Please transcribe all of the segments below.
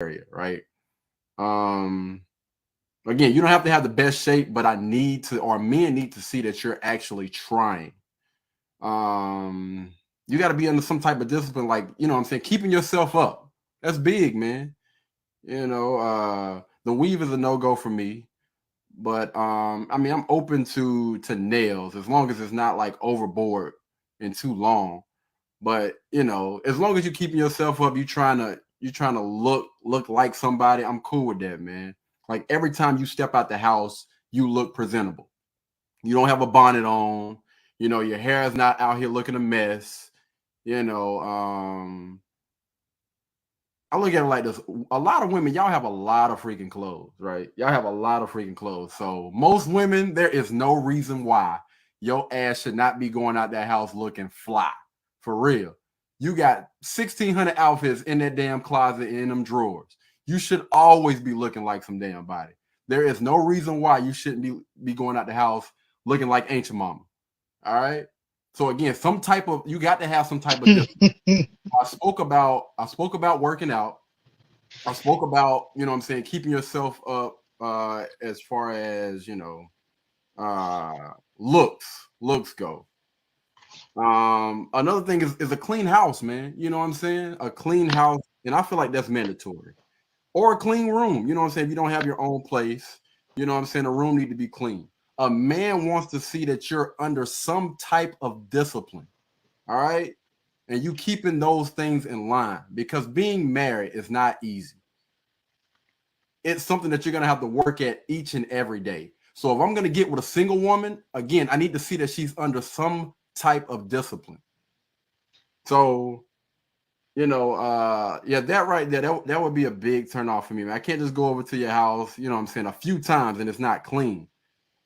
area, right? Again, you don't have to have the best shape, but I need to, or men need to see that you're actually trying. You got to be under some type of discipline, like, you know what I'm saying, keeping yourself up. That's big, man. The weave is a no-go for me. But I mean, I'm open to nails as long as it's not like overboard and too long. But as long as you're keeping yourself up, you trying to look like somebody. I'm cool with that, man. Like every time you step out the house, you look presentable. You don't have a bonnet on. Your hair is not out here looking a mess. You know, I look at it like this. A lot of women, y'all have a lot of freaking clothes, right? Y'all have a lot of freaking clothes. So most women, there is no reason why your ass should not be going out that house looking fly. For real. You got 1,600 outfits in that damn closet in them drawers. You should always be looking like some damn body. There is no reason why you shouldn't be going out the house looking like ancient mama. All right. So again, you got to have some type of discipline. I spoke about working out. I spoke about, what I'm saying, keeping yourself up as far as, looks go. Another thing is a clean house, man. You know what I'm saying? A clean house, and I feel like that's mandatory. Or a clean room. You know what I'm saying? If you don't have your own place, you know what I'm saying? A room need to be clean. A man wants to see that you're under some type of discipline. All right. And you keeping those things in line, because being married is not easy. It's something that you're going to have to work at each and every day. So if I'm going to get with a single woman, again, I need to see that she's under some type of discipline. So, yeah, that right there, that would be a big turn off for me, man. I can't just go over to your house, you know what I'm saying, a few times and it's not clean.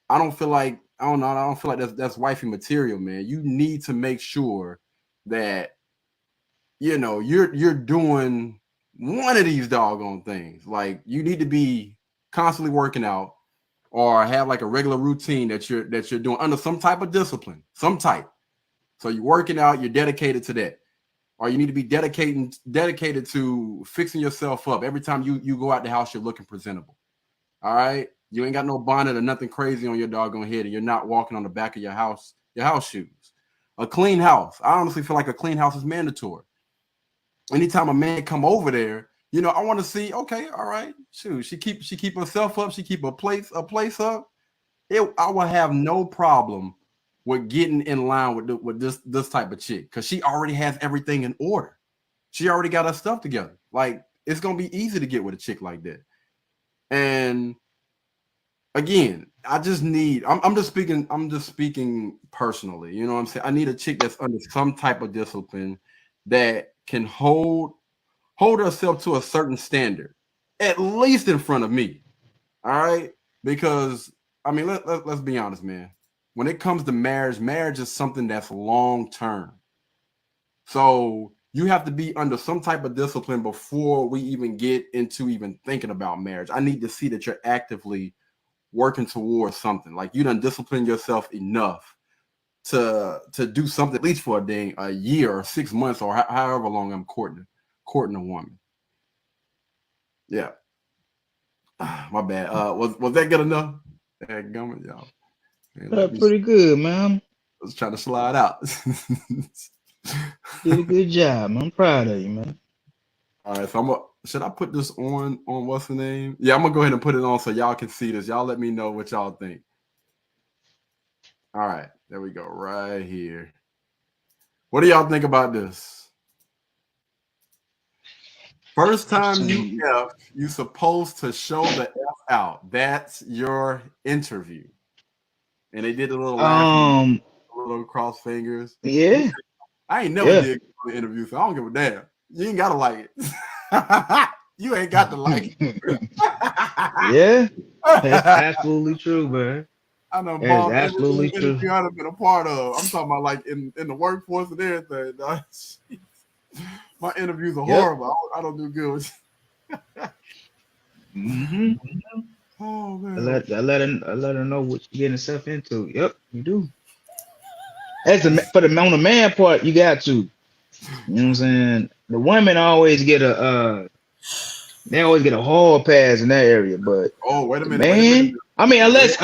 I don't know, I don't feel like that's wifey material, man. You need to make sure that you're doing one of these doggone things. Like you need to be constantly working out or have like a regular routine that you're doing under some type of discipline, some type. So you're working out, you're dedicated to that. Or you need to be dedicated to fixing yourself up. Every time you go out the house, you're looking presentable. All right. You ain't got no bonnet or nothing crazy on your doggone head, and you're not walking on the back of your house shoes. A clean house. I honestly feel like a clean house is mandatory. Anytime a man come over there, I want to see, okay, all right, shoot, she keep herself up, she keep a place up. I will have no problem with getting in line with this type of chick, because she already has everything in order. She already got her stuff together. Like it's gonna be easy to get with a chick like that. And again, I'm just speaking personally. You know what I'm saying? I need a chick that's under some type of discipline that can hold herself to a certain standard, at least in front of me. All right. Because I mean, let's be honest, man. When it comes to marriage is something that's long term. So you have to be under some type of discipline before we even get into even thinking about marriage. I need to see that you're actively working towards something. Like you done discipline yourself enough to do something at least for a year or 6 months or however long I'm courting a woman. Yeah. My bad. Was that good enough? Y'all. Man, let me. Pretty good, man. I was trying to slide out. Did a good job, man. I'm proud of you, man. All right, so should I put this on what's the name? Yeah, I'm gonna go ahead and put it on so y'all can see this. Y'all let me know what y'all think. All right, there we go, right here. What do y'all think about this? First time you supposed to show the F out. That's your interview. And they did a little laughing, Um, a little cross fingers. yeah, I ain't never yeah. did the interview, so I don't give a damn. You ain't gotta like it. You ain't got to like Yeah, that's it. absolutely true, man. I know That is bombed every absolutely true. interview I've been a part of. I'm talking about like in the workforce and everything. Dog. My interviews are Yep. horrible. I don't do good. hmm Oh I man. let I let her I let her know what you're getting yourself into. Yep, you do. For the on the man part, you got to. You know what I'm saying? The women always get a They always get a hall pass in that area, but Oh, wait a the minute, wait a minute. man, I mean, Wait.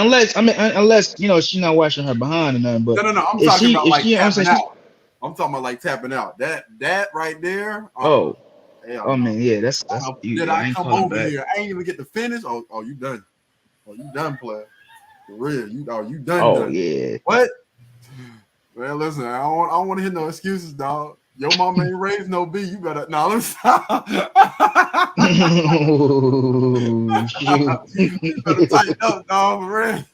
unless you know she's not washing her behind or nothing, but No. I'm if talking about if like she, I'm tapping saying she, out. I'm talking about like tapping out. That right there. oh, Hell oh no. man, yeah, that's you. Did Yeah, I I ain't come calling over back. here? I ain't even get to finish. Oh, you done. Oh, you done, player. For real. You done. Oh yeah. What? Well, listen, I don't want to hear no excuses, dog. Your mama ain't raised no B. You better let me stop. Oh, shoot. You better tighten up, dog, for real.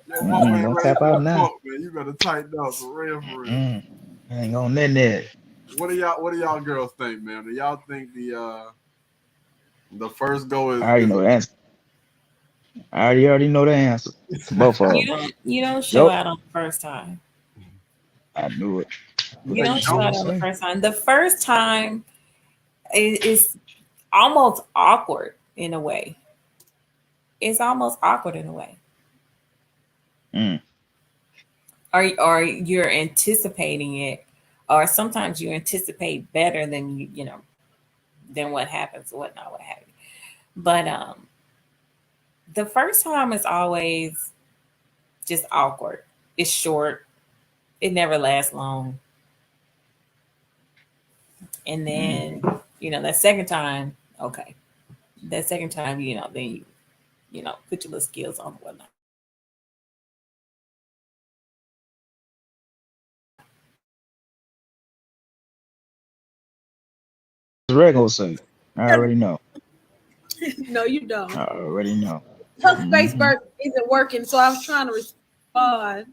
Your mama ain't Don't raised tap out no now. punk, man. You better tighten up for real, for real. I ain't going in there. What do y'all girls think, man? Do y'all think the first go I already is know the answer. I already know the answer to both of them. You don't show Yep, out on the first time. I knew it. You What don't you show gonna out on the say? first time. The first time is almost awkward in a way. It's almost awkward in a way. Mm. Or you're anticipating it, or sometimes you anticipate better than than what happens or whatnot, what have you. But the first time is always just awkward. It's short. It never lasts long. And then, that second time, okay. That second time, then put your little skills on and whatnot. Red gonna say. I already know. No, you don't. I already know. Her Mhm. Facebook isn't working, so I was trying to respond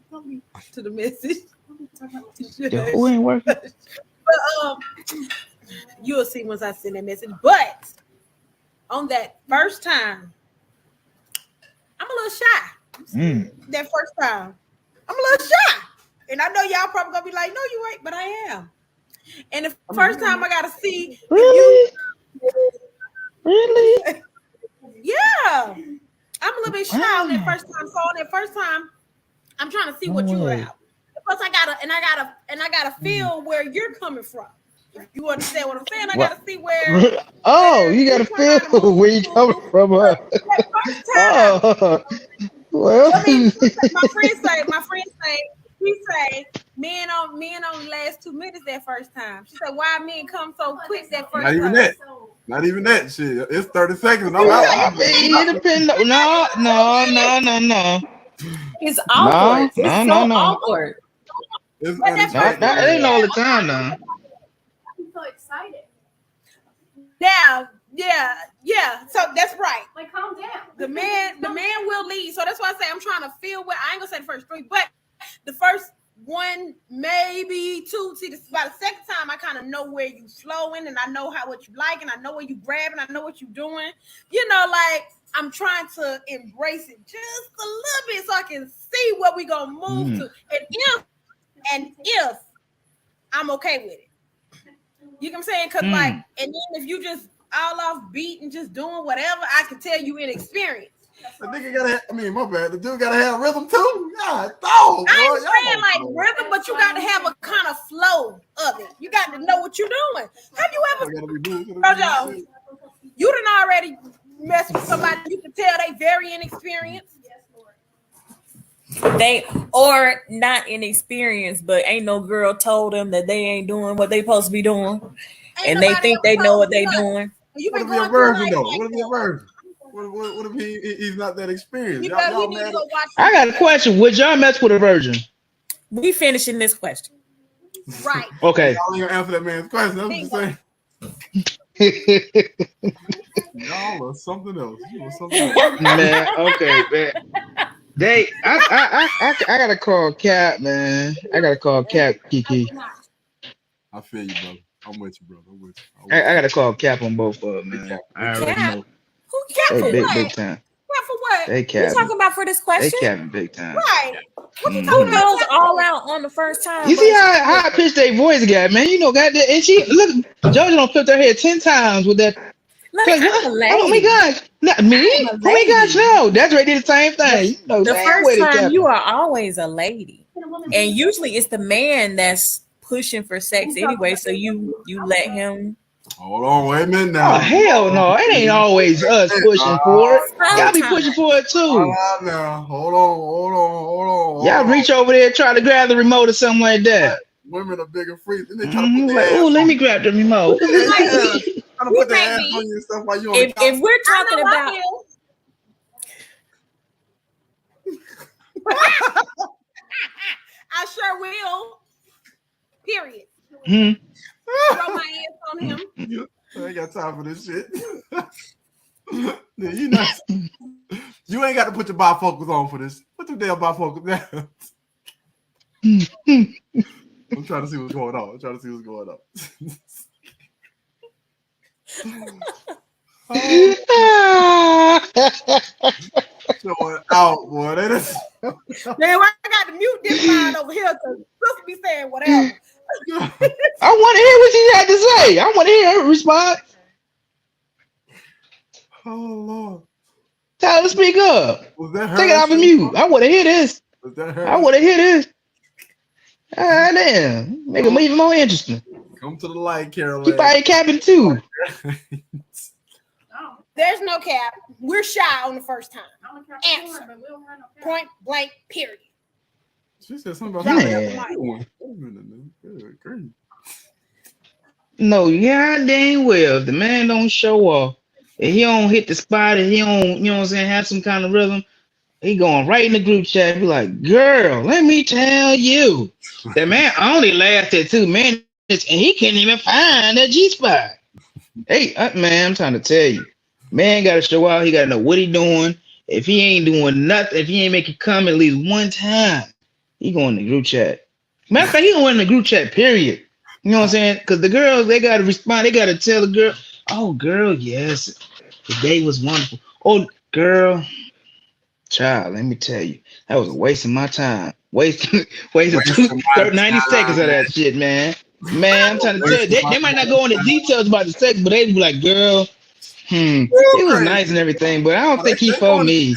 to the message. The who ain't working? But you'll see once I send that message. But on that first time, I'm a little shy. That first time, I'm a little shy, and I know y'all probably gonna be like, "No, you ain't," but I am. And the first time I gotta see Really? Really? yeah, I'm a little bit shy on that Wow. first time. So on that first time, I'm trying to see No what you way. have. Plus, I gotta feel where you're coming from. If you understand what I'm saying, I What? gotta see where. Oh, you gotta You're trying to feel move where you coming to. from, huh? That first time, Oh, well. I mean, my friend say, he say, men only last 2 minutes that first time. She said, why men come so quick that first not even time? that? Not even that shit. It's 30 seconds. And I'm I out. mean, it depends. No. It's awkward. It's so No. awkward. It's But that first That unexpected. ain't all the time now. I'm so excited. Now, yeah. So that's right. Like, calm down. The man will lead. So that's why I say I'm trying to feel what I ain't gonna say the first 3, but the first 1, maybe 2. See, this by the second time I kind of know where you flowing, and I know what you like, and I know where you grabbing, I know what you doing. Like I'm trying to embrace it just a little bit so I can see where we gonna move to, and if I'm okay with it. You know what I'm saying? Because and then if you just all off beat and just doing whatever, I can tell you inexperienced. The nigga my bad. The dude gotta have rhythm too. God, dog. I ain't saying like rhythm, but you got to have a kind of flow of it. You got to know what you're doing. Have you ever, Rojo, you done already messed with somebody you can tell they very inexperienced? They or not inexperienced, but ain't no girl told them that they ain't doing what they supposed to be doing, and they think they know what they doing. You What been if he a going through virgin life though? like What if he a that. virgin? What if he's not that experienced? You Y'all need to mad? go watch. I got a question. Would y'all mess with a virgin? We finishing this question. Right. Okay. Y'all ain't gonna answer that man's question. That's what you're saying. Y'all are something else. You are something else. Man, okay, man. I gotta call Cap, man. I gotta call Cap, Kiki. I feel you, brother. I'm with you, brother. I'm with you. I gotta call Cap on both of them, Big man. Cap. I already Cap? know. Who cap They for big what? time. Cap for what? They You capping. talking about for this They question? capping big time. Right. What you Mhm. Who talking about? goes all out on the first time? You see how high pitched their voice got, man. You know, goddamn, and she look. Georgia don't flip her head 10 times with that. Look, I'm a Oh my lady. gosh, not me. I'm a Oh my gosh, lady. no. That's right. Did the same thing. You know, The damn first way they time capping. you are always a lady, and usually it's the man that's pushing for sex anyway. So you let him Hold on, wait a minute Oh now. hell no! It ain't always us pushing for it. Y'all be pushing for it All too. right now. Hold on. Y'all reach over there, try to grab the remote or something like that. Women are bigger freaks. And they try to put their Like, ass oh, let on me you. grab the remote. Yeah, trying to put their may ass be. on you and stuff while you on the If couch. we're I talking know I about will. I sure will. Period. Hmm. Throw my ass on him. I ain't got time for this shit. Yeah, you ain't got to put your bifocals on for this. Put your damn bifocals down. I'm trying to see what's going on. Showing out, boy. That is. Now I got to mute this line over here because sister be saying whatever. I want to hear what she had to say. I want to hear her response. Oh Lord. Tell her to speak up. Was that her? Take it off of mute. I want to hear this. Was that her? I want to hear this. Ah, damn. Make it even more interesting. Come to the light, Carol. She probably capping too. Oh, There's no cap. We're shy on the first time. I'm gonna count Answer. but we don't have no count. Point blank, period. She said something about Man. Crazy. No, yeah, dang well. If the man don't show off, if he don't hit the spot, if he don't, you know what I'm saying, have some kind of rhythm, he going right in the group chat, be like, girl, let me tell you. That man only lasted 2 minutes and he couldn't even find that G spot. Hey, man, I'm trying to tell you. Man gotta show out, he gotta know what he doing. If he ain't doing nothing, if he ain't make it come at least one time, he going in the group chat. Matter of fact, he going in the group chat, period. You know what I'm saying? Because the girls, they got to respond. They got to tell the girl, oh, girl, yes, the day was wonderful. Oh, girl, child, let me tell you, that was a waste of my time. Wasting 90 seconds of that shit, man. Man, I'm trying to tell you, they might not go into details about the sex, but they be like, girl, it was nice and everything, but I don't think he for me.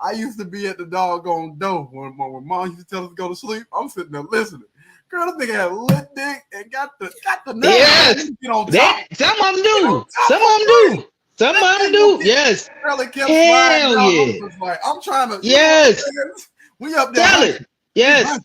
I used to be at the doggone door when mom used to tell us to go to sleep. I'm sitting there listening. Girl, this nigga had lit dick and got the nerve. Yes, Get on top. some of them do. Some of them do. Yes. Really kept Hell sliding yeah. down. Like, I'm trying to. Yes. We up there. Tell it. Yes.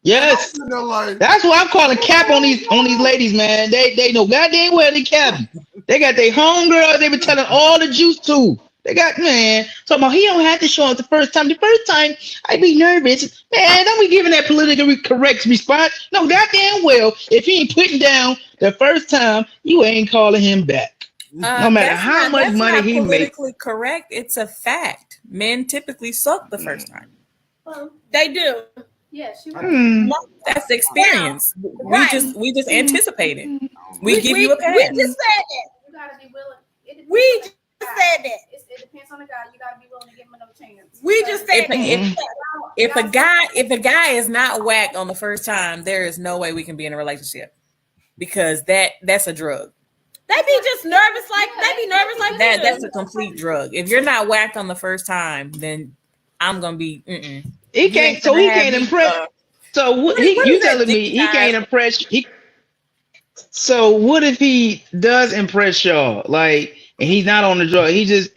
Yes. Like, that's why I'm calling cap on these ladies, man. They know goddamn well they capping. They got their homegirls. They been telling all the juice too. They got, man, talking about he don't have to show up the first time. The first time, I be nervous. Man, don't be giving that politically correct response. No, goddamn well, if he ain't putting down the first time, you ain't calling him back. No matter how much money he makes. Politically correct. It's a fact. Men typically suck the first time. Well, They do. yeah, she was. That's experience. Right. We just anticipate it. We give you a pass. We just said that. You gotta be willing. We just said that. It depends on the guy. You gotta be willing to give him another chance. We just said that. If a guy is not whacked on the first time, there is no way we can be in a relationship because that's a drug. They be just nervous like that. That's a complete drug. If you're not whacked on the first time, then I'm gonna be. He can't. So he can't impress. So you telling me he can't impress? So what if he does impress y'all? Like, and he's not on the drug. He just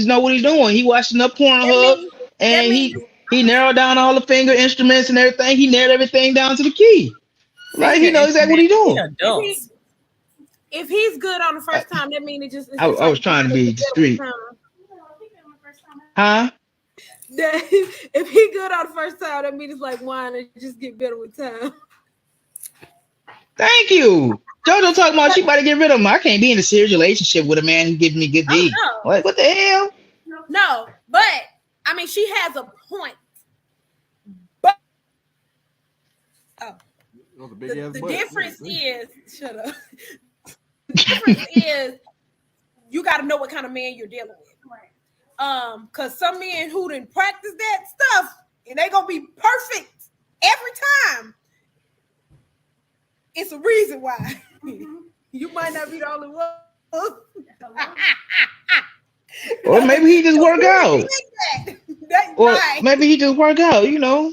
know what he's doing. He watching up Pornhub, and he narrowed down all the finger instruments and everything. He narrowed everything down to the key. Like he knows exactly what he's doing. If he's good on the first time, that means it just. I was trying to be discreet. Huh? If he good on the first time, that means it's like wine and just get better with time. Thank you. JoJo talking about she about to get rid of him. I can't be in a serious relationship with a man who gives me good deed. What the hell? No, but I mean she has a point. But the difference is shut up. The difference is you got to know what kind of man you're dealing with. Because some men who didn't practice that stuff and they gonna be perfect every time. It's a reason why. You might not be the only one. Or maybe he just work out. Or maybe he just work out, you know.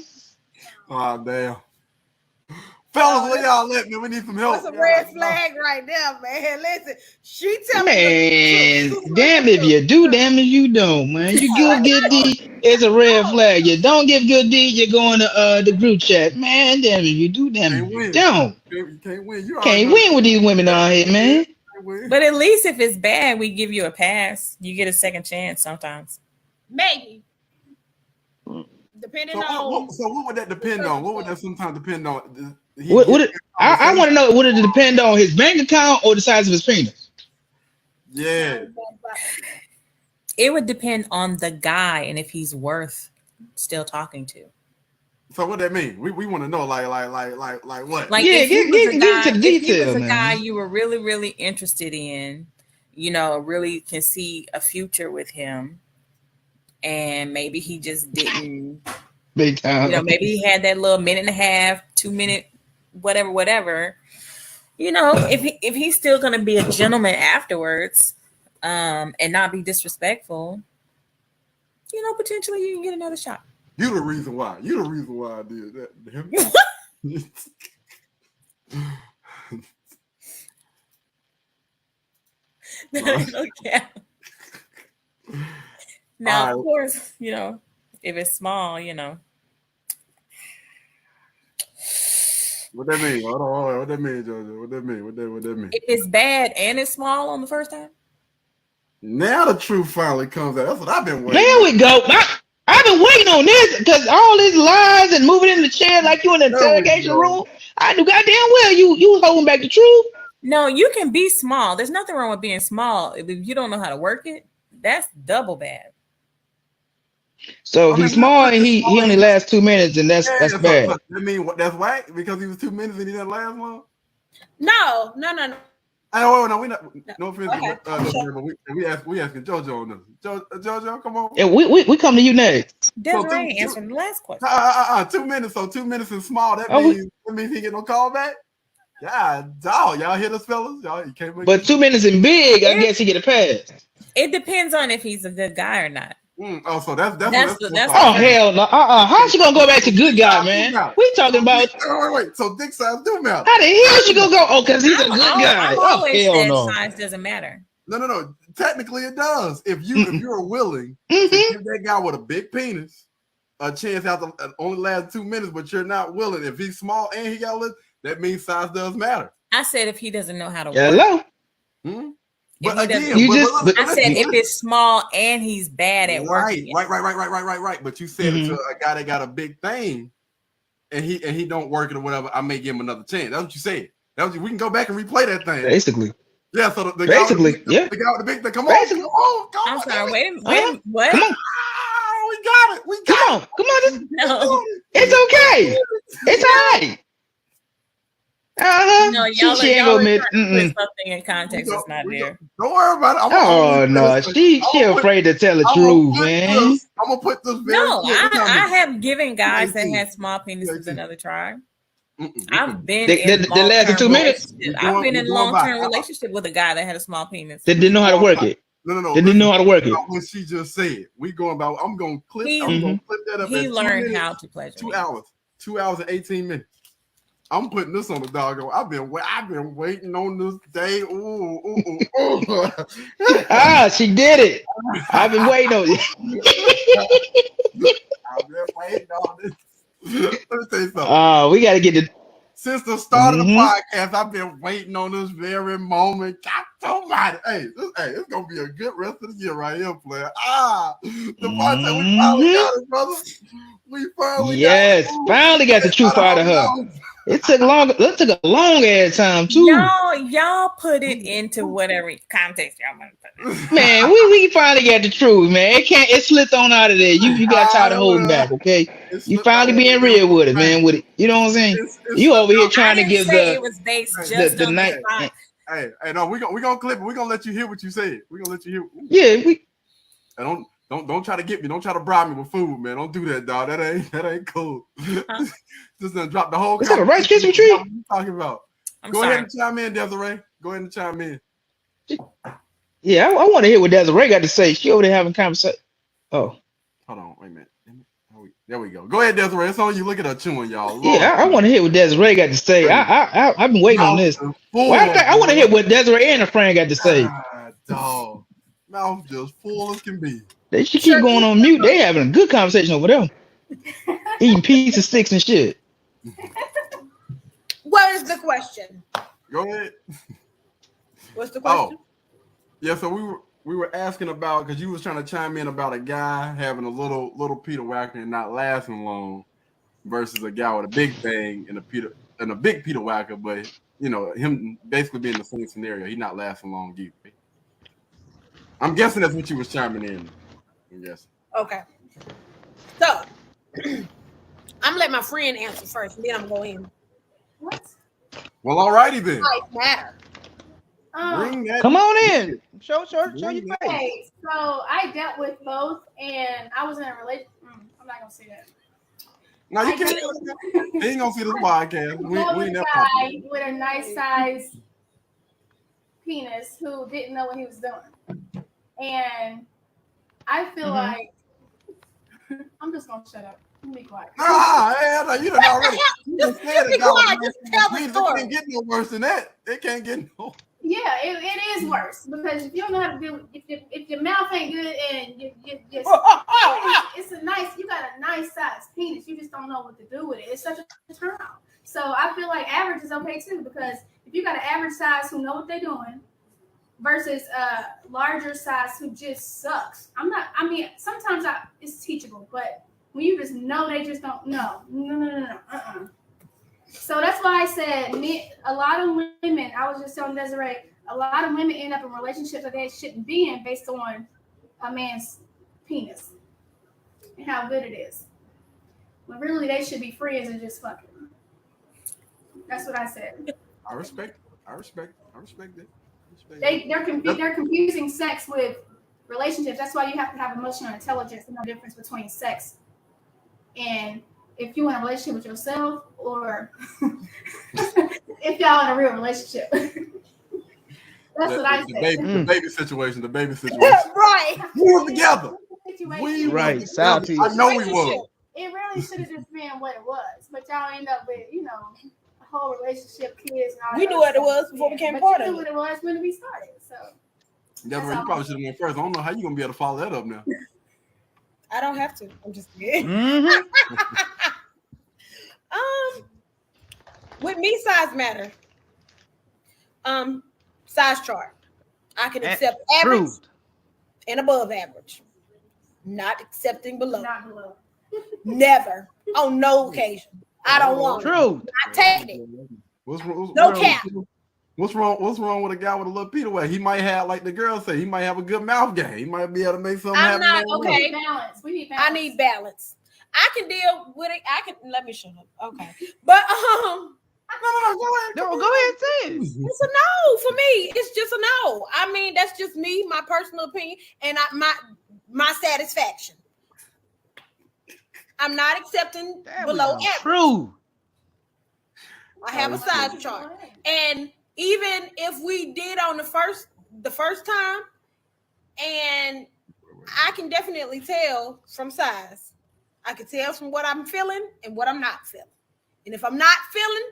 Oh damn. Fellas, where y'all at, man? We need some help. That's a red flag right there, man. Listen, she tell me Man, damn if you do, damn if you don't, man. You give good D, it's a red flag. You don't give good D, you're going to the group chat. Man, damn if you do, damn if you don't. You can't win. You Can't win with these women out here, man. But at least if it's bad, we give you a pass. You get a second chance sometimes. maybe. Depending on So what would that depend on? What would that sometimes depend on? I want to know, would it depend on his bank account or the size of his penis? Yeah. It would depend on the guy and if he's worth still talking to. So what that mean? We want to know like what? Like Yeah, if he was a get guy, into the if he detail, was a man. guy you were really, really interested in, you know, really can see a future with him, and maybe he just didn't, Big time. you know, maybe he had that little minute and a half, 2 minute, whatever. You know, if he's still gonna be a gentleman afterwards, and not be disrespectful, you know, potentially you can get another shot. You the reason why. You the reason why I did that. Okay. Now, All of right. course, you know, if it's small, you know. What that mean? Hold on. What that mean, Jojo? What that mean? What that mean? If it's bad and it's small on the first time, Now the truth finally comes out. That's what I've been waiting. There we go. I've been waiting on this because all these lies and moving in the chair like you in the There we interrogation go. room. I knew goddamn well you holding back the truth. no, you can be small. There's nothing wrong with being small. If you don't know how to work it, that's double bad. So I mean, he's small and what- he only lasts 2 minutes and that's So bad. that mean what? That's whack because he was 2 minutes and he didn't last long. no. I know. No, we not. No offense, Okay. but we asking JoJo on this. JoJo, come on. And we come to you next. Desiree ain't answering the last question. 2 minutes. So 2 minutes is small. That Oh, means he get no call back. Yeah, dog. Y'all hear us, fellas? Y'all, you can't make. But 2 minutes and big, I guess he get a pass. It depends on if he's a good guy or not. Oh, so that's Oh hell no. How's she gonna go back to good guy, man? We talking about Wait. So dick size do matter. how the hell she gonna go? Oh, because he's a good guy. I've Oh always hell said no. size doesn't matter. No. Technically, it does. If you're willing to Mhm. give that guy with a big penis a chance after only last 2 minutes, but you're not willing. If he's small and he got lit, that means size does matter. I said if he doesn't know how to work. Hello. Hmm? If But he doesn't- again, You but just- look, I said if it's small and he's bad at working. it. Right. But you said Mhm. it to a guy that got a big thing, and he don't work it or whatever. I may give him another chance. That's what you said. We can go back and replay that thing. Basically. Yeah. So the Basically, guy with the, yeah. the guy with the big thing. Come on. Basically. Come on. I'm sorry. Wait a minute. Huh? What? Come on. Ah, we got it. We got Come on. Come on. No. It's okay. It's all right. Uh-huh. No, She y'all ain't y'all gonna are admit. trying to Mm-mm. put something in context that's not there. Don't worry about it. Oh no, she afraid to tell the truth, man. I'm gonna put this very No, clear. I have given guys that 18. had small penises 18. another try. Mm-mm. I've been They in lasted 2 minutes? relationship. I've been in a We're going back. long-term relationship with a guy that had a small penis. They didn't know how to work it. No. They didn't know how to work it. What she just said. We going about. I'm gonna clip. He- I'm gonna clip that up. He at 2 learned minutes, how to pleasure 2 me. hours. 2 hours and 18 minutes. I'm putting this on the doggo. I've been waiting on this day. Ooh. Ah, she did it. I've been waiting on it. I've been waiting on this. Let me tell you something. We gotta get the Since the start of the Mhm. podcast, I've been waiting on this very moment. God almighty. Hey, it's gonna be a good rest of the year right here, player. Devontae, we finally got it, brother. We finally yes, got it. finally got the truth out of her. It took a long ass time too. Y'all put it into whatever context y'all want to put it. Man, we finally got the truth, man. It slipped on out of there. You got tired of holding back, okay? You finally being real with it, man. With it, you know what I'm saying? You over here trying to I didn't give say the it was based just the on night. the size. Hey, no, we're gonna clip it. We're gonna let you hear what you said. We're gonna let you hear. Yeah, we And don't try to get me. Don't try to bribe me with food, man. Don't do that, dog. That ain't cool. Huh? Just done drop the whole. What's that, a Rice Krispie treat? What you talking about? I'm Go sorry. ahead and chime in, Desiree. Go ahead and chime in. yeah, I want to hear what Desiree got to say. She over there having conversation. Oh, Hold on, wait a minute. There we go. Go ahead, Desiree. It's on you. Look at her chewing, y'all. Lord. Yeah, I want to hear what Desiree got to say. I've been waiting on this. Mouth is Well, I want to hear full. what Desiree and her friend got to say. God, dog. Mouth just full as can be. They should keep going on mute. They having a good conversation over there, eating pizza sticks and shit. What is the question? Go ahead. What's the question? Yeah, so we were asking about, because you was trying to chime in about a guy having a little Peter Wacker and not lasting long versus a guy with a big thing and a big Peter Wacker, but you know, him basically being the same scenario. He not lasting long either. I'm guessing that's what you was chiming in. I'm guessing. Okay. So I'm gonna let my friend answer first, and then I'm going in. What? Well, alrighty then. Life matter. Bring that. Come on in. Show your face. Okay, so I dealt with both, and I was in a relationship. I'm not gonna say that. No, you I can't. They ain't gonna see this podcast. We There was ain't a that guy popular. with a nice size penis who didn't know what he was doing, and I feel like I'm just gonna shut up. Let me be quiet. Nah, you done already. You done Just said be it, dog. quiet, just tell the It story. can't get no worse than that. It can't get no. Yeah, it is worse because if you don't know how to do, if your mouth ain't good and you it's a nice, you got a nice size penis, you just don't know what to do with it. It's such a turn on. So I feel like average is okay too, because if you got an average size who know what they're doing versus a larger size who just sucks. I mean, sometimes it's teachable, but when you just know they just don't know. No. So that's why I said a lot of women, I was just telling Desiree, a lot of women end up in relationships that they shouldn't be in based on a man's penis and how good it is. When really they should be friends and just fucking. That's what I said. I respect it. They're confusing sex with relationships. That's why you have to have emotional intelligence and know the difference between sex and if you're in a relationship with yourself or if y'all in a real relationship. That's what I said. The baby situation. Right. We were together. Situation. Right, side piece. I know we were. It really should have just been what it was, but y'all end up with, a whole relationship, kids, and all We that knew what it stuff. was before we became But part you of knew it. what it was when we started. So Definitely, you probably should have went first. I don't know how you gonna be able to follow that up now. I don't have to. I'm just kidding. Mm-hmm. With me, size matter. Size chart. I can accept average Proved. and above average. Not accepting below. not below. Never. On no occasion. I don't want it. True. Not taking it. What's No cap. What's wrong with a guy with a little Peter Way? He might have, like the girl said, he might have a good mouth game. He might be able to make something I'm happen. not there. okay. Balance. We need balance. I need balance. I can deal with it. Let me shut up. Okay. But No, go ahead. No, go ahead and say it. it's a no for me. It's just a no. I mean, that's just me, my personal opinion, and my satisfaction. I'm not accepting below average. True. I have a size chart. And even if we did on the first time, and I can definitely tell from size. I can tell from what I'm feeling and what I'm not feeling. And if I'm not feeling,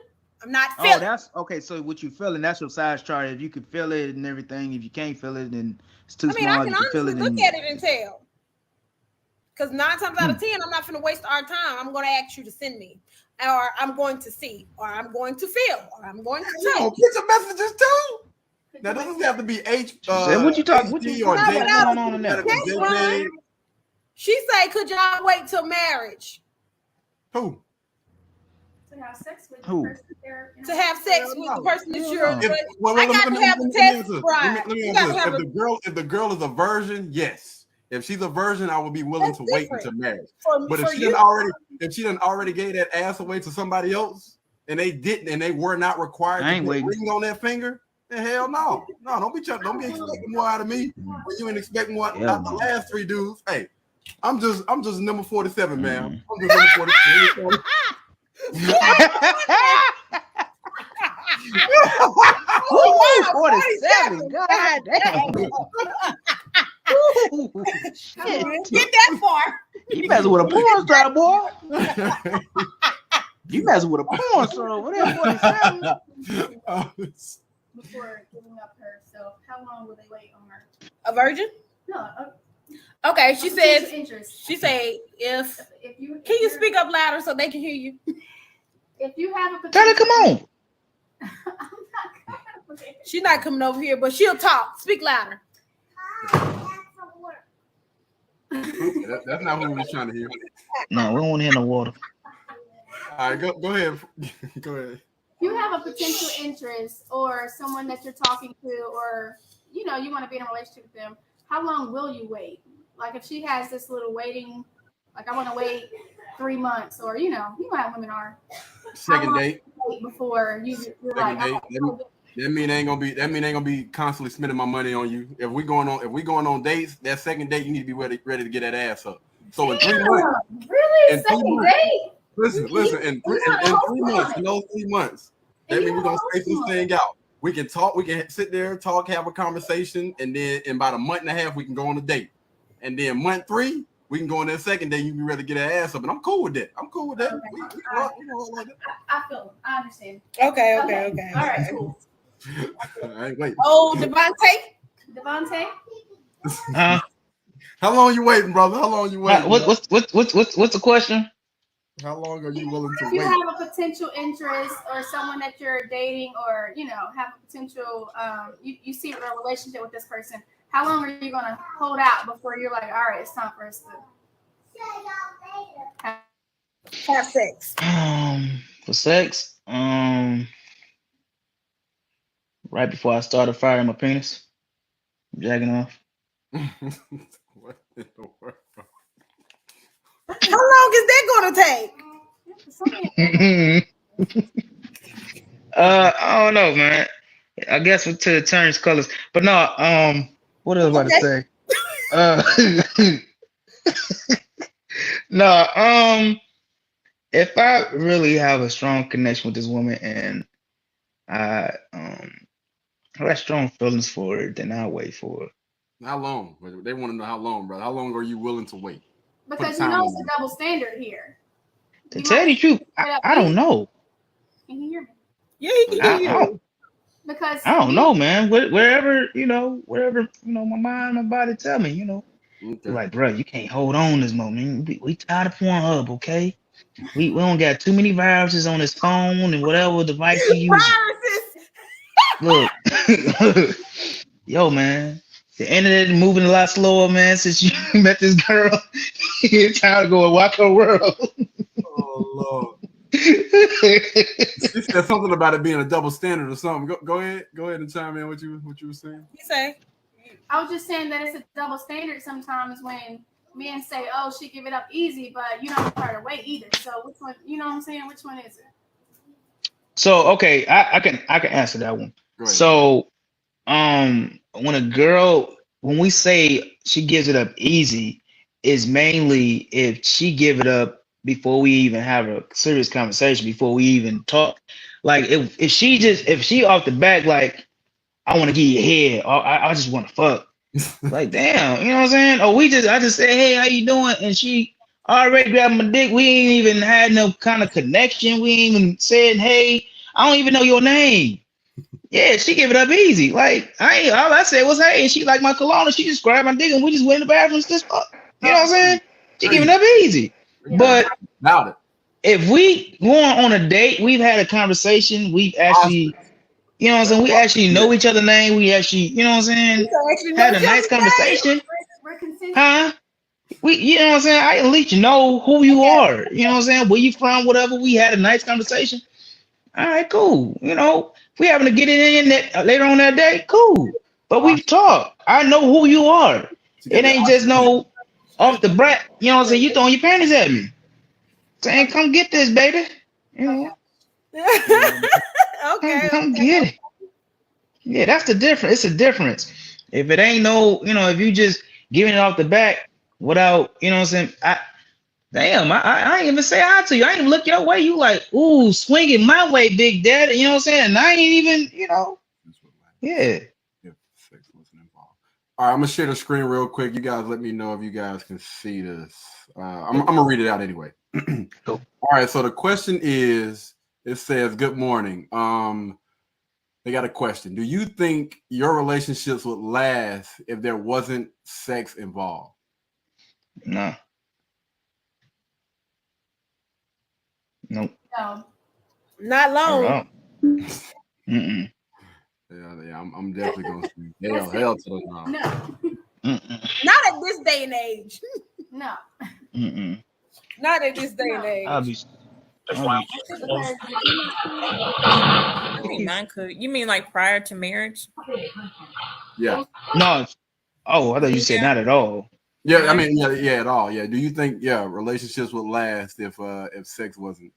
I'm not feeling. Oh, that's okay. So what you feeling? That's your size chart. If you can feel it and everything, if you can't feel it, then it's too I mean, small. I can You can feel honestly it. look at it and tell. Because 9 times out of 10, I'm not going to waste our time. I'm going to ask you to send me, or I'm going to see, or I'm going to feel, or I'm going to You tell. know, get your messages too. Now, this doesn't have to be H. What you talking? What HD you or what's J. going on in there? That's JJ. fine. She say, could y'all wait till marriage Who? To have sex with Who? the person there. to have sex with the person that you're? If- I got to have a test drive. Let me You answer gotta this. have If the girl is a virgin, yes. If she's a virgin, I would be willing That's to wait different. until marriage. For But if she done already gave that ass away to somebody else, and they didn't, and they were not required I to ain't put a waiting. ring on that finger, then hell no. No, don't be expecting more out of me when you ain't expecting more Hell out the no. last 3 dudes. Hey, I'm just number 47, man. I'm just number 47. Ooh, 47. God damn. Ooh, shit. Get that far. You messing with a porn star, boy. You messing with a porn star over there, 47. Before giving up herself, how long will they wait on her? A virgin? No. Okay, she potential says. interest. She say if. If you Can you speak up louder so they can hear you? If you have a Tell her, potential, come on. I'm not coming. She's not coming over here, but she'll talk. Speak louder. That's not what we was trying to hear. No, we don't want to hear no water. All right, go ahead. Go ahead. You have a potential interest or someone that you're talking to, or you want to be in a relationship with them. How long will you wait? Like if she has this little waiting, like I want to wait 3 months, or you know how women are. Second date. Wait before you're Second like, date. That mean ain't gonna be constantly spending my money on you. If we going on dates, that second date you need to be ready to get that ass up. So in 3 months, really? in 3 Second months, date? listen, in 3 months, in those 3 months, that means we're gonna space this thing out. We can talk, we can sit there, talk, have a conversation, and then in about a month and a half, we can go on a date. And then month 3, we can go on that second day, you be ready to get that ass up. And I'm cool with that. Okay. I understand. Okay. All right, cool. All right, wait. Oh, Devontae. How long you waiting, brother? How long you waiting? What's the question? How long are you willing to If you wait? have a potential interest or someone that you're dating, or have a potential, you see a relationship with this person, how long are you gonna hold out before you're like, all right, it's time for us to Have sex. For sex, right before I started firing my penis, jacking off. What in the world? How long is that gonna take? I don't know, man. I guess until it turns colors. But no, what was I about to say? No, if I really have a strong connection with this woman and I have strong feelings for her, then I'll wait for her. How long? They want to know how long, brother. How long are you willing to wait? because time it's on a double standard here. To tell you the truth, I don't know. Can you hear me? Yeah, he can hear you. Because I don't know, man. Wherever my mind, my body tell me, Okay. like, bro, you can't hold on this moment. We tired of Pornhub, okay? We don't got too many viruses on this phone and whatever device you use. Viruses. Look, yo, man, the internet is moving a lot slower, man. Since you met this girl, it's time to go and watch her world. Oh Lord. She said something about it being a double standard or something. Go ahead and chime in what you were saying. You say? I was just saying that it's a double standard sometimes when men say, "Oh, she give it up easy," but you don't want her to wait either. So which one? You know what I'm saying? Which one is it? So okay, I can answer that one. Go ahead. So when we say she gives it up easy, is mainly if she give it up before we even have a serious conversation, before we even talk. Like if she off the back, like, I want to give you head, or I just want to fuck. Like, damn, you know what I'm saying? Or I just say, hey, how you doing? And she already grabbed my dick. We ain't even had no kind of connection. We ain't even said, hey, I don't even know your name. Yeah, she gave it up easy. Like, all I said was, hey, and she like my cologne, and she just grabbed my dick and we just went in the bathroom and just fuck. You know what I'm saying? She giving it up easy. Yeah. But About it. if we going on a date, we've had a conversation, we've actually, you know what I'm saying? We actually know each other's name. We actually, you know what I'm saying? Had a nice conversation. We're consistent. Huh? You know what I'm saying? I at least know who you are. You know what I'm saying? Where you from, whatever. We had a nice conversation. All right, cool. You know, if we happen to get it in that later on that day, cool. But we've talked. I know who you are. It ain't just no off the brat. You know what I'm saying? You throwing your panties at me. Saying, come get this, baby. You know, Okay. come get it. Yeah, that's the difference. It's a difference. If it ain't no, if you just giving it off the back without, you know what I'm saying? I ain't even say hi to you. I ain't even look your way. You like, ooh, swinging my way, big daddy. You know what I'm saying? And I ain't even, yeah. If sex wasn't involved. All right, I'm gonna share the screen real quick. You guys, let me know if you guys can see this. I'm gonna read it out anyway. Cool. All right. So the question is, it says, "Good morning." They got a question. Do you think your relationships would last if there wasn't sex involved? No. Nope. No. Not long. No. Mm-mm. Yeah, I'm definitely gonna see hell to the no. No. Mm-mm. Not at this day and age. No. Mm-mm. Not at this day and age. I'll be. Because I mean, mine could. You mean like prior to marriage? Yeah, No. Oh, I thought you said not at all. yeah. I mean, yeah, at all. Yeah. Do you think relationships would last if sex wasn't?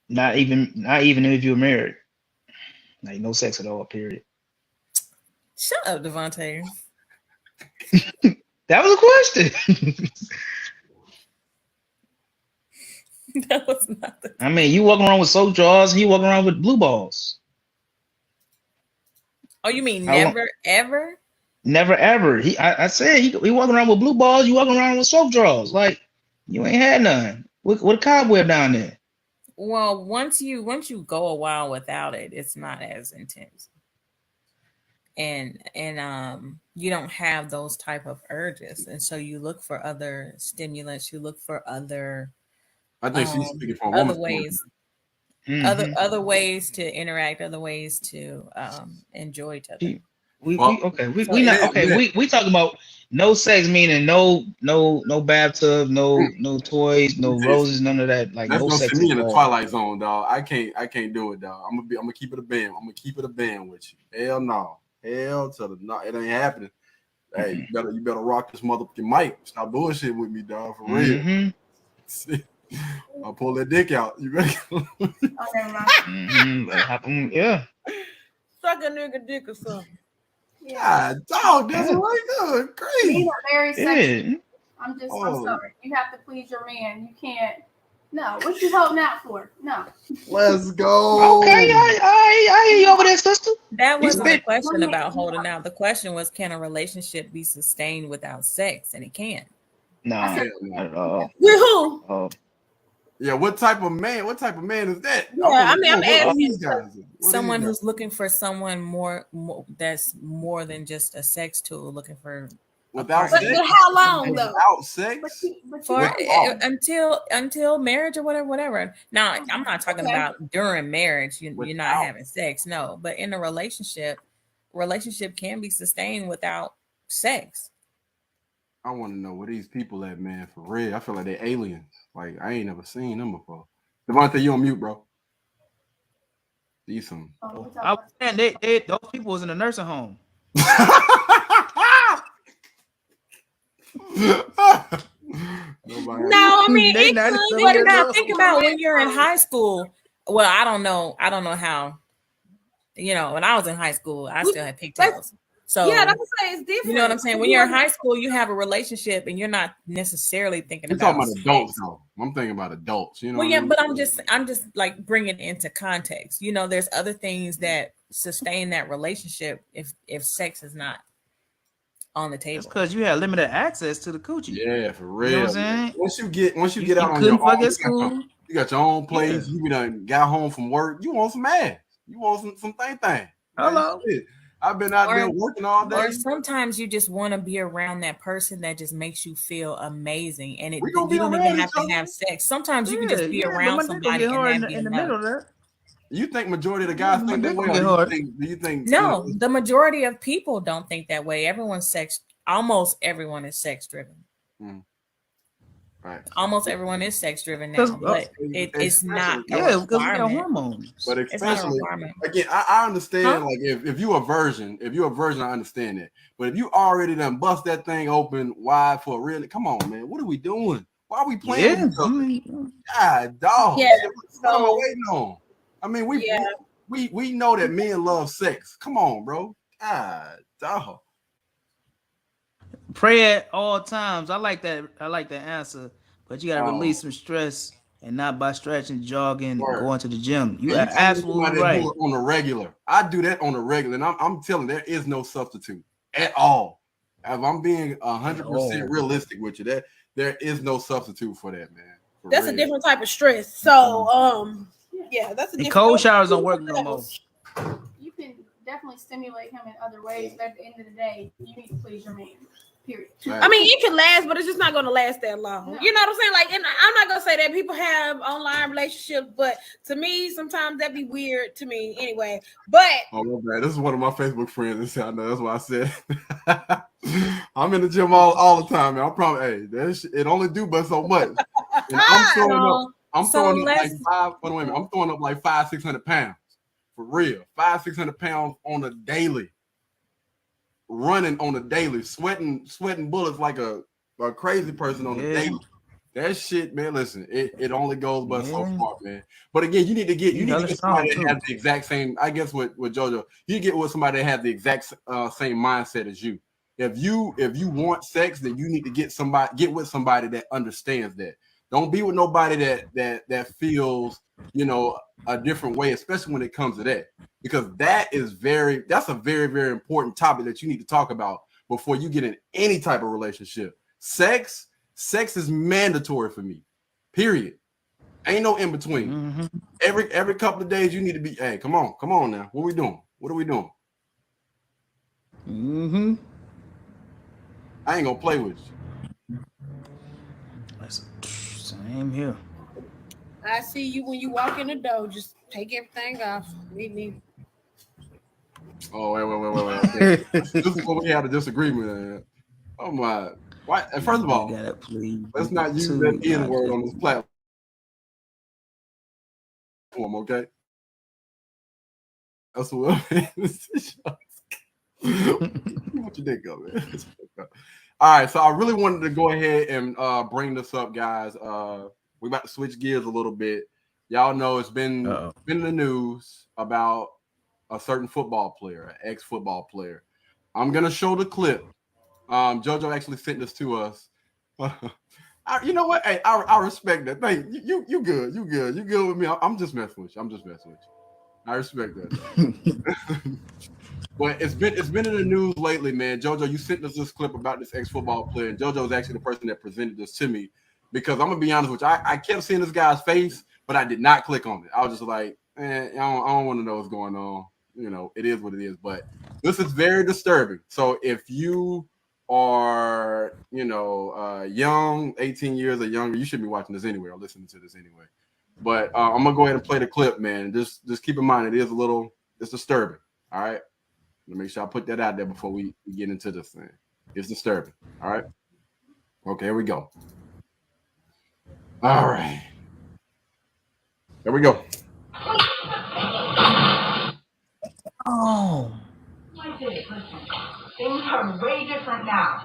Not even if you were married. Like no sex at all. Period. Shut up, Devontae. That was a question. That was not the. I mean, you walking around with soap jars, he walking around with blue balls. Oh, you mean I want- never ever? Never ever. I said he walking around with blue balls. You walking around with soap drawers. Like you ain't had none. What a cobweb down there. Well, once you go a while without it, it's not as intense. And you don't have those type of urges, and so you look for other stimulants. You look for other I think she's speaking from a other woman's ways, Mhm. other ways to interact, other ways to enjoy each other. We talking about no sex, meaning no bathtub, no toys, no roses, none of that. Like That's no gonna sex. send me in the involved. twilight zone, dog. I can't do it, dog. I'm gonna keep it a band. I'm gonna keep it a band with you. Hell no. Hell to the no. It ain't happening. Hey, you better rock this motherfucking mic. Stop bullshit with me, dog. For real. Mhm. I'll pull that dick out. You ready? oh, never mind. Mhm. Yeah. Suck a nigga dick or something. Yeah. God, dog, that's right good. These Crazy. are very sexy. Yeah. I'm Oh. sorry. You have to please your man. You can't. No. What you holding out for? No. Let's go. Okay, I hear you over there, sister. That wasn't the spit- question about holding out. The question was, can a relationship be sustained without sex? And it can. Nah, Hell not no. at all. With who? Oh, Yeah, what type of man is that? Yeah, I mean, I'm What are asking. these guys? What Someone are these who's looking for someone more that's more than just a sex tool, looking for guys? Without But sex? how long though? Without sex? But for Without. until marriage or whatever. Now, I'm not talking Okay. about during marriage. You're not Without. having sex, no. But in a relationship can be sustained without sex. I want to know where these people at, man. For real, I feel like they're aliens. Like I ain't never seen them before. Devontae, you on mute, bro? These some. Oh, I was saying they those people was in a nursing home. Nobody. No, I mean, They it not- could they What be. not- about think about when you're in high school? Well, I don't know how. When I was in high school, I still had pigtails. So Yeah, that's what I'm saying. It's different. you know what I'm saying? When you're in high school, you have a relationship and you're not necessarily thinking We're about talking about sex. adults, though. I'm thinking about adults. You know. Well, what yeah, I mean? but I'm just like bringing it into context. There's other things that sustain that relationship if sex is not on the That's table. because you had limited access to the coochie. Yeah, for real. You know what I'm saying? Once you You, get out on couldn't your fuck own, at school. you got your own place. Yeah. You done got home from work. You want some ass. You want some thing. Hello. Shit. I've been out there working all day. Or sometimes you just want to be around that person that just makes you feel amazing, and We gonna you be don't around even each have to other. have sex. Sometimes you can Yeah, just be yeah, but around my dick gonna somebody get and hard that be in the enough. middle of that. You think majority of the guys My think that dick way? gonna Or get hard. do you think? No, the majority of people don't think that way. Almost everyone is sex driven. Right. Almost everyone is sex driven now, 'Cause, but it's not a Yeah, because we got requirement. hormones. But It's not a especially requirement. again, I understand. Huh? Like if you're a virgin, I understand that. But if you already done bust that thing open wide for real, come on, man. What are we doing? Why are we playing? Yeah, with each I other? mean, God, dog. Yeah, What am I so- waiting on? I mean, Yeah. we know that men love sex. Come on, bro. God, dog. pray at all times. I like that answer. But you gotta Oh. release some stress, and not by stretching, jogging, Word. going to the gym. You And are you tell me absolutely somebody right. do it on the regular. I do that on the regular, and I'm telling you, there is no substitute at all. If I'm being 100% realistic with you, that there is no substitute for that, man. For That's real. a different type of stress. So, yeah, that's a And different. cold showers don't work no more. You can definitely stimulate him in other ways, but at the end of the day, you need to please your man. Period. I mean, it can last, but it's just not going to last that long. No. You know what I'm saying? Like, and I'm not going to say that people have online relationships, but to me, sometimes that'd be weird to me anyway. But oh my bad, this is one of my Facebook friends. I know that's why I said I'm in the gym all the time, man. I'm probably it only do but so much. And I'm throwing up like 500-600 pounds for real. 500-600 pounds on a daily. Running on a daily, sweating bullets like a crazy person on a daily. That shit, man. Listen, it only goes but so far, man. But again, you need to get somebody that has the exact same. I guess with JoJo, you get with somebody that has the exact same mindset as you. If you want sex, then you need to get with somebody that understands that. Don't be with nobody that feels a different way, especially when it comes to that. Because that's a very, very important topic that you need to talk about before you get in any type of relationship. Sex is mandatory for me. Period. Ain't no in between. Mm-hmm. Every couple of days you need to be, hey, come on now. What are we doing? Mm-hmm. I ain't gonna play with you. That's same here. I see you when you walk in the door. Just take everything off. Leave me. Oh, wait. Okay. This is what we had a disagreement. Oh my! Why? First of all, let's not use that N word on this platform. Okay. That's what. What you think of it? All right, so I really wanted to go ahead and bring this up, guys. We about to switch gears a little bit. Y'all know it's been in the news about a certain football player, an ex-football player. I'm gonna show the clip. JoJo actually sent this to us. You know what? Hey, I respect that. Hey, you good. You good with me. I'm just messing with you. I respect that. But it's been in the news lately, man. JoJo, you sent us this clip about this ex-football player. And JoJo is actually the person that presented this to me because I'm gonna be honest with you. I kept seeing this guy's face, but I did not click on it. I was just like, I don't want to know what's going on. It is what it is. But this is very disturbing. So if you are, young, 18 years or younger, you should be watching this anyway or listening to this anyway. But I'm gonna go ahead and play the clip, man. Just keep in mind it's disturbing. All right. Let me make sure I put that out there before we get into this thing. It's disturbing. All right. Okay, here we go. All right. There we go. Oh. Things are way different now.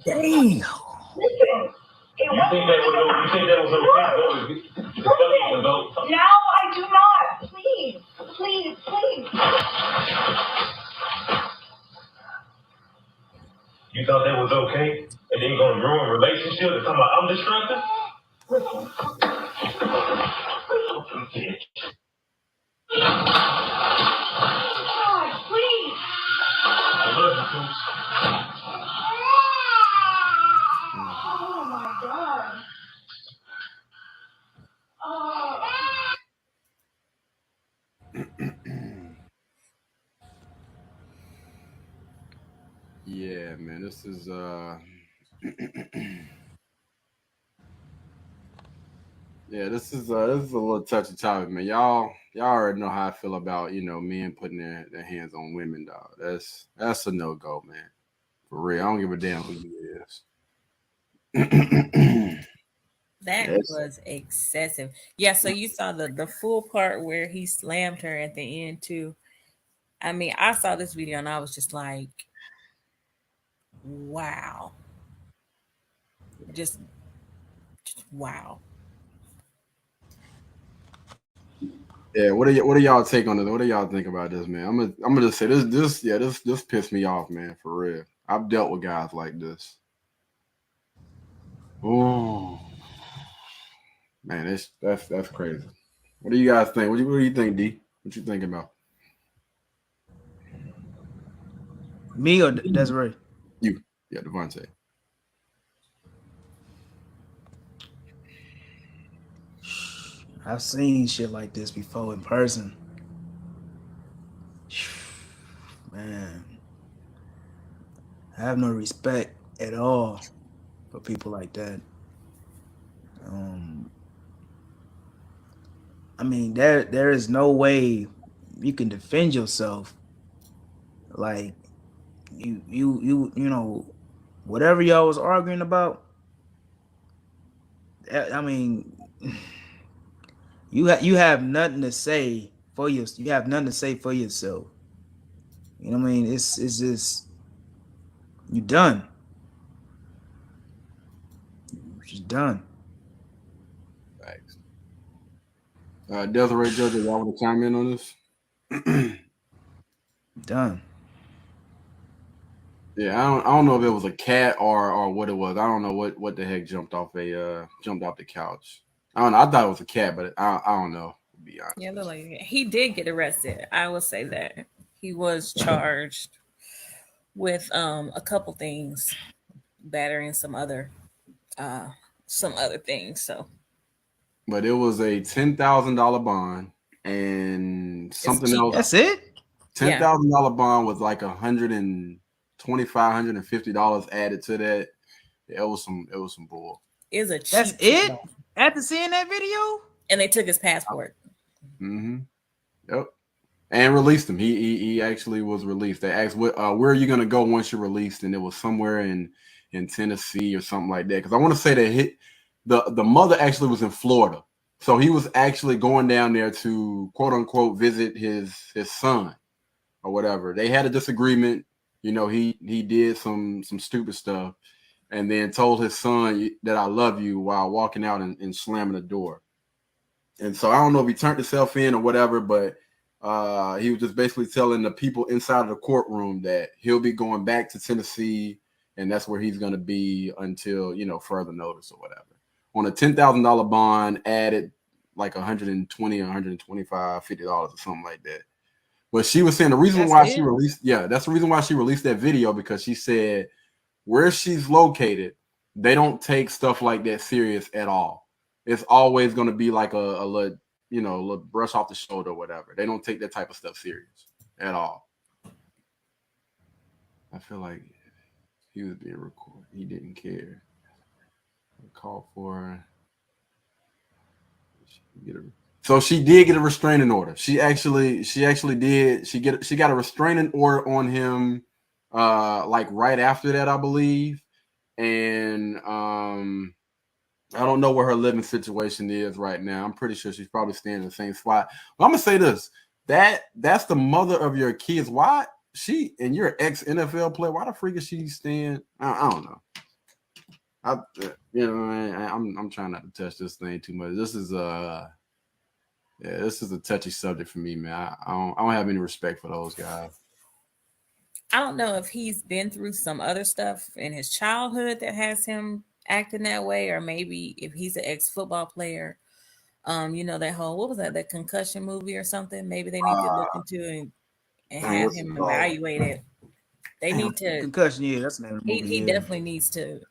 Damn. You think that was okay? No, I do not. Please. You thought that was okay? And then you're gonna ruin relationships and talking about I'm destructive? God, please. I love you, Coach. Oh my God. Yeah, man, this is yeah, this is a little touchy topic, man. Y'all already know how I feel about men putting their hands on women, dog. That's a no-go, man. For real. I don't give a damn who you is. That was excessive. Yeah, so you saw the full part where he slammed her at the end too. I mean, I saw this video and I was just like, wow. Just wow. Yeah, what are y'all take on this? What do y'all think about this, man? I'm gonna just say this pissed me off, man, for real. I've dealt with guys like this. Oh man, that's crazy. What do you guys think? What do you think, D? What you thinking about? Me or Desiree? You, yeah, Devontae. I've seen shit like this before in person. Man, I have no respect at all for people like that. I mean, there is no way you can defend yourself. Like you know, whatever y'all was arguing about. I mean, you have nothing to say for you. You have nothing to say for yourself. You know what I mean? It's just you done. You're just done. Thanks. Desiree, Judge, y'all want to chime in on this? Done. Yeah, I don't know if it was a cat or what it was. I don't know what the heck jumped off the couch. I don't know. I thought it was a cat, but I don't know. To be honest. Yeah, look like he did get arrested. I will say that he was charged with a couple things, battering some other things. So, But it was a $10,000 bond and something cheap. else. That's it. $10,000 bond with like $125, $150 added to that. Yeah, it was some bull. Is a cheap. That's it. After seeing that video, and they took his passport. Mm-hmm. Yep. And released him. He actually was released. They asked, where are you going to go once you're released? And it was somewhere in Tennessee or something like that. Because I want to say that the mother actually was in Florida. So he was actually going down there to, quote unquote, visit his son or whatever. They had a disagreement. You know, he did some stupid stuff and then told his son that I love you while walking out and slamming the door. And so I don't know if he turned himself in or whatever, but he was just basically telling the people inside of the courtroom that he'll be going back to Tennessee and that's where he's going to be until, you know, further notice or whatever. On a $10,000 bond, added like $120 or $125, $50 or something like that. But she was saying the reason why she released, that's the reason why she released that video, because she said where she's located, they don't take stuff like that serious at all. It's always going to be like a little, you know, a little brush off the shoulder or whatever. They don't take that type of stuff serious at all. I feel like he was being recorded. He didn't care. Call for. So she did get a restraining order. She actually did. She got a restraining order on him, like right after that, I believe. And I don't know where her living situation is right now. I'm pretty sure she's probably staying in the same spot. But I'm gonna say this: that's the mother of your kids. Why she and you're an ex NFL player? Why the freak is she staying? I don't know. I'm trying not to touch this thing too much. This is a touchy subject for me, man. I don't have any respect for those guys. I don't know if he's been through some other stuff in his childhood that has him acting that way, or maybe if he's an ex-football player, you know, that whole, what was that concussion movie or something? Maybe they need to look into and have him evaluated. They need to concussion. Yeah, that's the name of the movie. He definitely needs to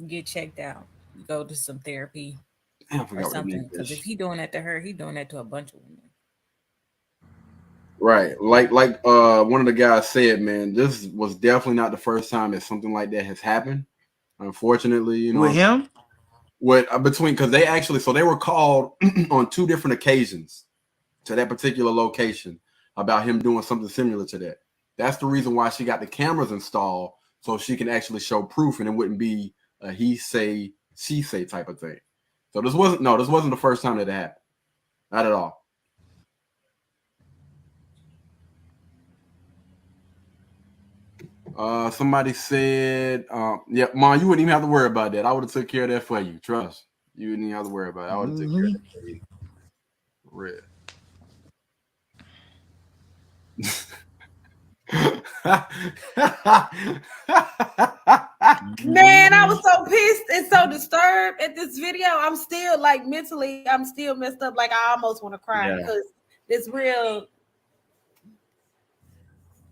get checked out, go to some therapy or something. Because if he's doing that to her, he's doing that to a bunch of women. Right. Like one of the guys said, man, this was definitely not the first time that something like that has happened. Unfortunately, you know, with him, because they were called on 2 different occasions to that particular location about him doing something similar to that. That's the reason why she got the cameras installed, so she can actually show proof, and it wouldn't be a he say, she say type of thing. So this wasn't the first time that it happened. Not at all. Somebody said, yeah, Mom, you wouldn't even have to worry about that. I would have took care of that for you. Trust. You wouldn't even have to worry about it. I would have took care of that for you. real. Man, I was so pissed and so disturbed at this video. I'm still like mentally, I'm still messed up. Like I almost want to cry Yeah. because it's real.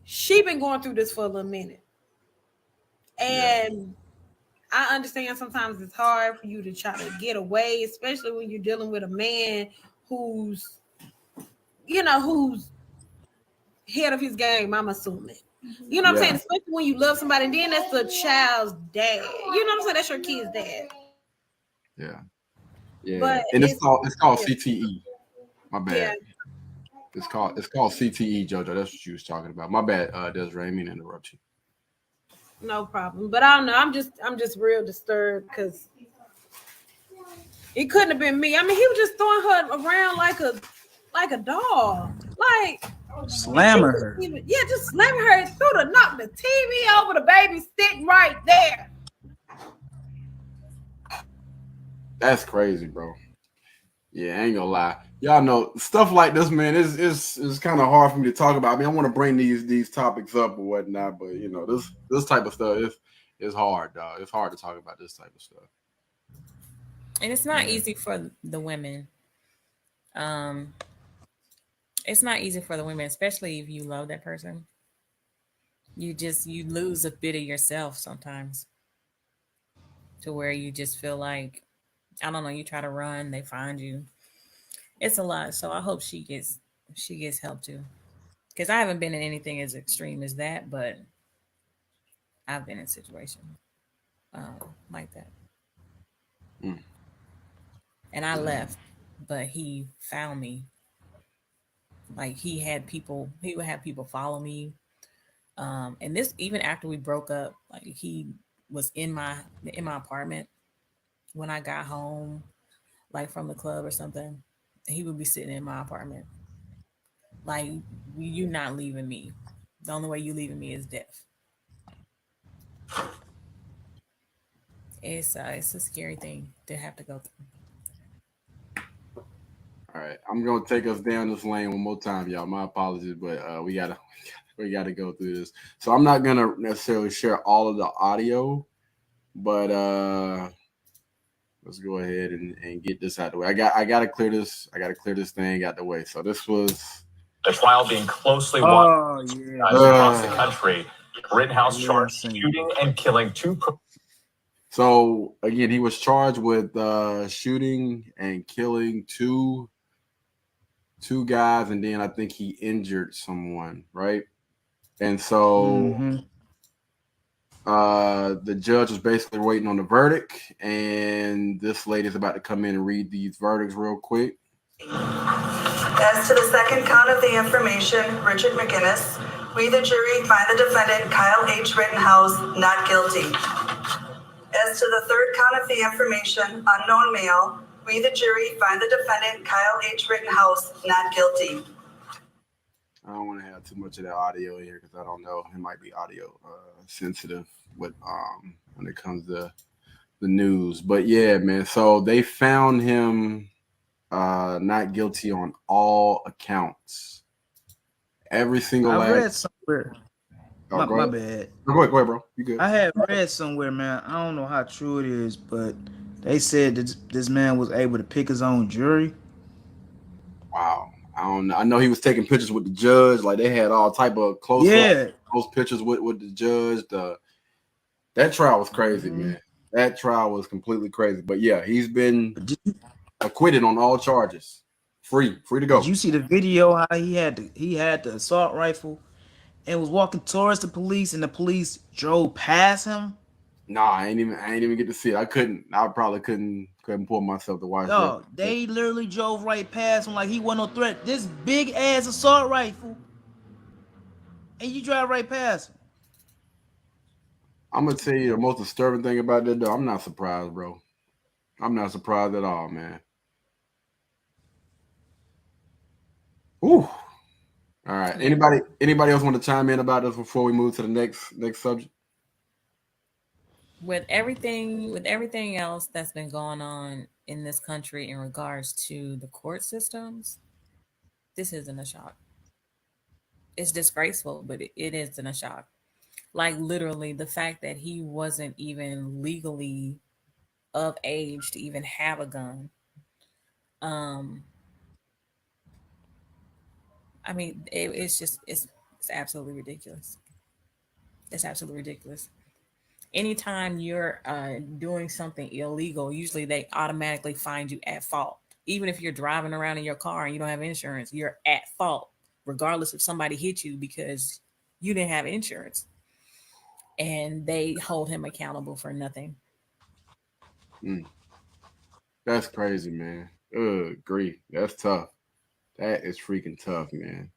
She been going through this for a little minute. And I understand sometimes it's hard for you to try to get away, especially when you're dealing with a man who's, who's head of his game, I'm assuming. You know what I'm saying? Especially when you love somebody, and then that's the child's dad. You know what I'm saying? That's your kid's dad. Yeah. Yeah. But and it's called yeah. CTE. My bad. Yeah. It's called CTE, JoJo. That's what you was talking about. My bad, Desiree. I mean to interrupt you. No problem. But I don't know. I'm just real disturbed because it couldn't have been me. I mean, he was just throwing her around like a dog. Like Slamming her. Yeah, just slamming her through knock the TV over, the baby sitting right there. That's crazy, bro. Yeah, I ain't gonna lie. Y'all know stuff like this, man. Is kind of hard for me to talk about. I mean, I want to bring these topics up or whatnot, but this type of stuff is hard, dog. It's hard to talk about this type of stuff. And it's not easy for the women. It's not easy for the women, especially if you love that person. You lose a bit of yourself sometimes, to where you just feel like, I don't know, you try to run, they find you. It's a lot. So I hope she gets help too. Because I haven't been in anything as extreme as that, but I've been in situations like that. And I left, but he found me. Like he would have people follow me. And this, even after we broke up, like he was in my apartment when I got home, like from the club or something. He would be sitting in my apartment. Like, you're not leaving me. The only way you leaving me is death. It's a scary thing to have to go through. All right, I'm gonna take us down this lane one more time, y'all. My apologies, but we gotta go through this. So I'm not gonna necessarily share all of the audio, but let's go ahead and get this out of the way. I gotta clear this. I gotta clear this thing out the way. So this was the trial being closely watched across the country. Rittenhouse charged shooting and killing two. So again, he was charged with shooting and killing two guys, and then I think he injured someone, right? And so the judge was basically waiting on the verdict, and this lady's about to come in and read these verdicts real quick. As to the second count of the information, Richard McGinnis, we the jury find the defendant Kyle H. Rittenhouse not guilty. As to the third count of the information, unknown male, we the jury find the defendant Kyle H. Rittenhouse not guilty. I don't want to have too much of that audio here because I don't know. It might be audio sensitive when it comes to the news. But yeah, man. So they found him not guilty on all accounts. Every single. I read somewhere. Oh, my bad. Go ahead, bro. You good? I had read somewhere, man. I don't know how true it is, but they said that this man was able to pick his own jury. Wow. I don't know. I know he was taking pictures with the judge. Like they had all type of close pictures with the judge. That trial was crazy, man. That trial was completely crazy. But yeah, he's been acquitted on all charges. Free to go. Did you see the video how he had the assault rifle and was walking towards the police, and the police drove past him? Nah, I ain't even get to see it. I probably couldn't pull myself to watch it. They literally drove right past him like he wasn't no threat. This big ass assault rifle, and you drive right past him. I'm gonna tell you the most disturbing thing about that, though. I'm not surprised, bro. I'm not surprised at all, man. Ooh. All right. Anybody else want to chime in about this before we move to the next subject? With everything else that's been going on in this country in regards to the court systems, This isn't a shock. It's disgraceful, but it isn't a shock. Like literally, the fact that he wasn't even legally of age to even have a gun. Um, I mean, it's just it's absolutely ridiculous. It's absolutely ridiculous. Anytime you're doing something illegal, usually they automatically find you at fault. Even if you're driving around in your car and you don't have insurance, you're at fault, regardless if somebody hit you because you didn't have insurance. And they hold him accountable for nothing. That's crazy, man. Grief. That's tough. That is freaking tough, man.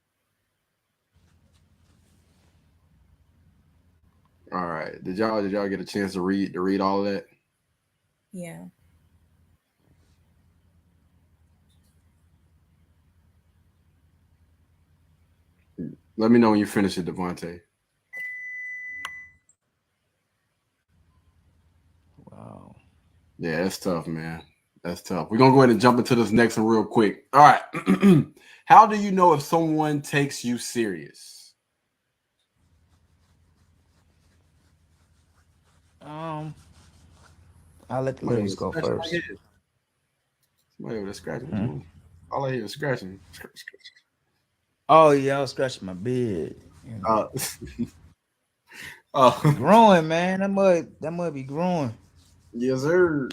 All right. Did y'all get a chance to read all of that? Yeah. Let me know when you finish it, Devontae. Wow. Yeah, that's tough, man. That's tough. We're gonna go ahead and jump into this next one real quick. All right. How do you know if someone takes you serious? I'll let the ladies go first. Somebody over there scratching. All I hear is scratching. Oh yeah, I was scratching my beard. You know. Oh, growing, man. That mud be growing. Yes, sir.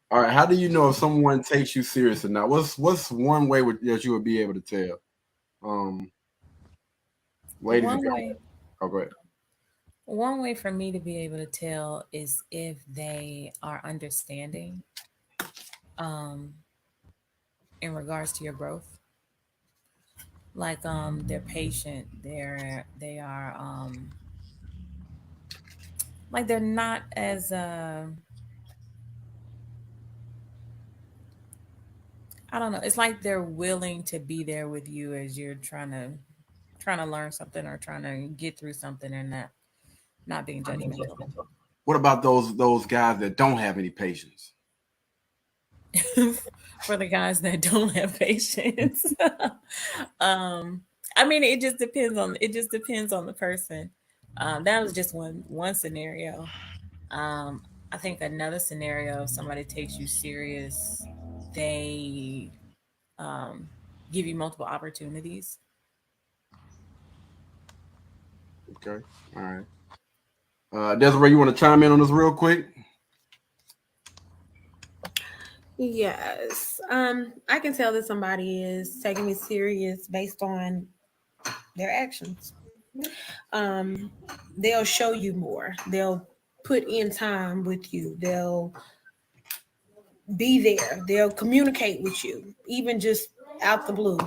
All right. How do you know if someone takes you serious or not? What's one way that you would be able to tell? Ladies, go ahead. One way for me to be able to tell is if they are understanding in regards to your growth. Like they're patient, they are like they're not as I don't know. It's like they're willing to be there with you as you're trying to learn something or trying to get through something and not being judgmental. What about those guys that don't have any patience? For the guys that don't have patience. I mean it just depends on the person. That was just one scenario. I think another scenario, if somebody takes you serious, they give you multiple opportunities. Okay. All right. Desiree, you want to chime in on this real quick? Yes. I can tell that somebody is taking me serious based on their actions. They'll show you more. They'll put in time with you. They'll be there. They'll communicate with you, even just out the blue.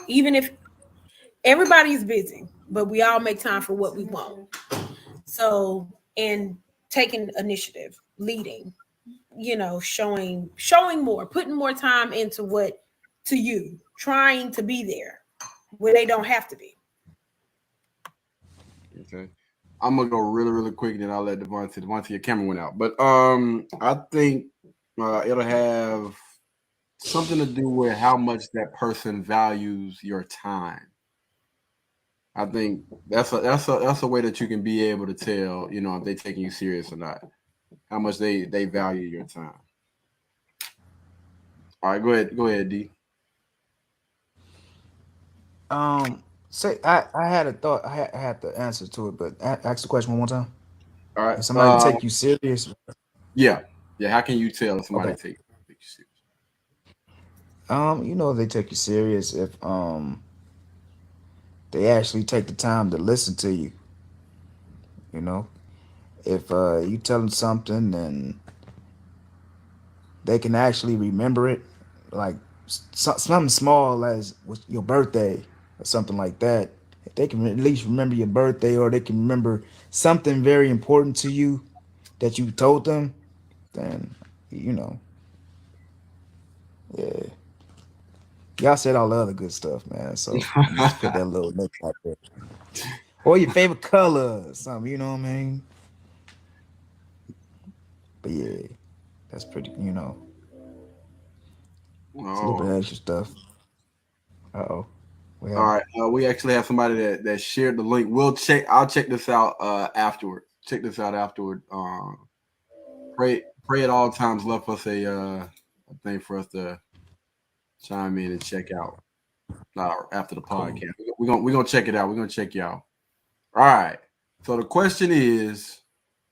Even if everybody's busy, but we all make time for what we want. So, and taking initiative, leading, showing more, putting more time into you, trying to be there where they don't have to be. Okay. I'm gonna go really, really quick, then I'll let Devontae, your camera went out. But I think it'll have something to do with how much that person values your time. I think that's a way that you can be able to tell, if they're taking you serious or not, how much they value your time. All right, go ahead, D. Say I had a thought. I had the answer to it, but ask the question one more time. All right. If somebody take you serious. Yeah. How can you tell if somebody take you serious? If they take you serious if they actually take the time to listen to you. If you tell them something and they can actually remember it, like something small as your birthday or something like that. If they can at least remember your birthday, or they can remember something very important to you that you told them, then yeah. Y'all said all the other good stuff, man. So just put that little note out there. Or your favorite color or something, you know what I mean? But yeah, that's pretty, it's a little bit of extra stuff. Uh-oh. All right. We actually have somebody that shared the link. I'll check this out afterward. Check this out afterward. Pray at all times left us a thing for us to chime in and check out after the podcast. We're gonna check it out. We're gonna check you out. All right. So the question is,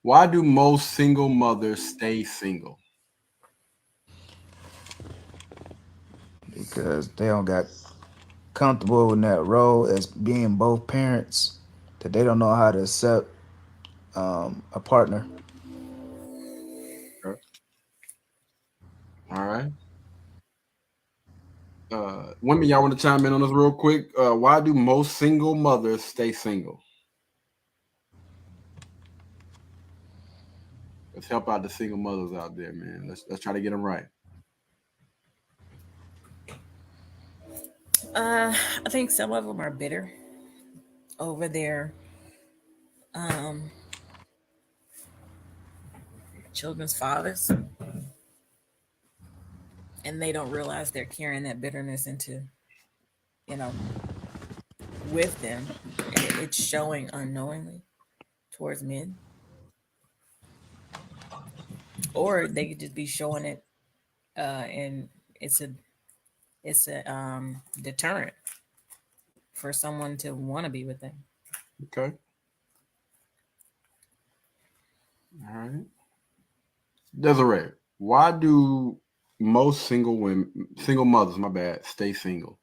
why do most single mothers stay single? Because they don't got comfortable in that role as being both parents, that they don't know how to accept a partner. Okay. All right. Women, y'all want to chime in on this real quick? Why do most single mothers stay single? Let's help out the single mothers out there, man. Let's try to get them right. I think some of them are bitter over their children's fathers, and they don't realize they're carrying that bitterness into, with them, and it's showing unknowingly towards men, or they could just be showing it, and it's a deterrent for someone to want to be with them. Okay. All right. Desiree, why do most single mothers, stay single?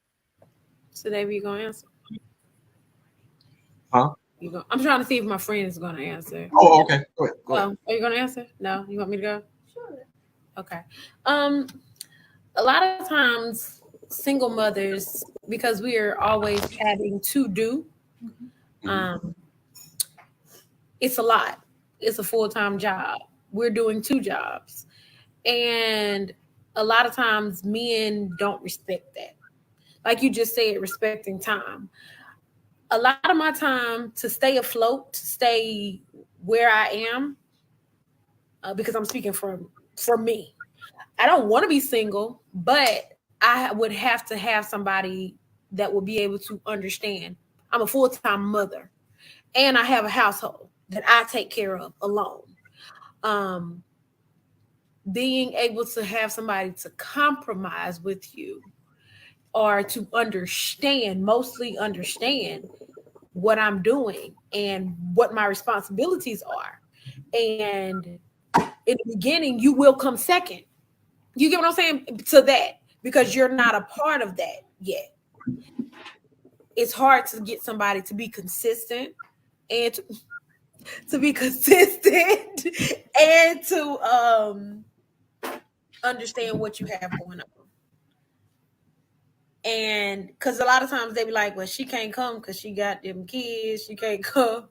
So David, you gonna answer? Huh? I'm trying to see if my friend is gonna answer. Oh, okay. Go ahead. Are you gonna answer? No, you want me to go? Sure. Okay. A lot of times single mothers, because we are always having to do, it's a lot. It's a full-time job. We're doing 2 jobs. And a lot of times men don't respect that. Like you just said, respecting time. A lot of my time to stay afloat, to stay where I am, because I'm speaking for me. I don't want to be single, but I would have to have somebody that will be able to understand. I'm a full-time mother, and I have a household that I take care of alone. Being able to have somebody to compromise with you, or to mostly understand what I'm doing and what my responsibilities are. And in the beginning, you will come second. You get what I'm saying? To that, because you're not a part of that yet. It's hard to get somebody to be consistent and to be consistent and to understand what you have going on. And because a lot of times they be like, well, she can't come because she got them kids. She can't come.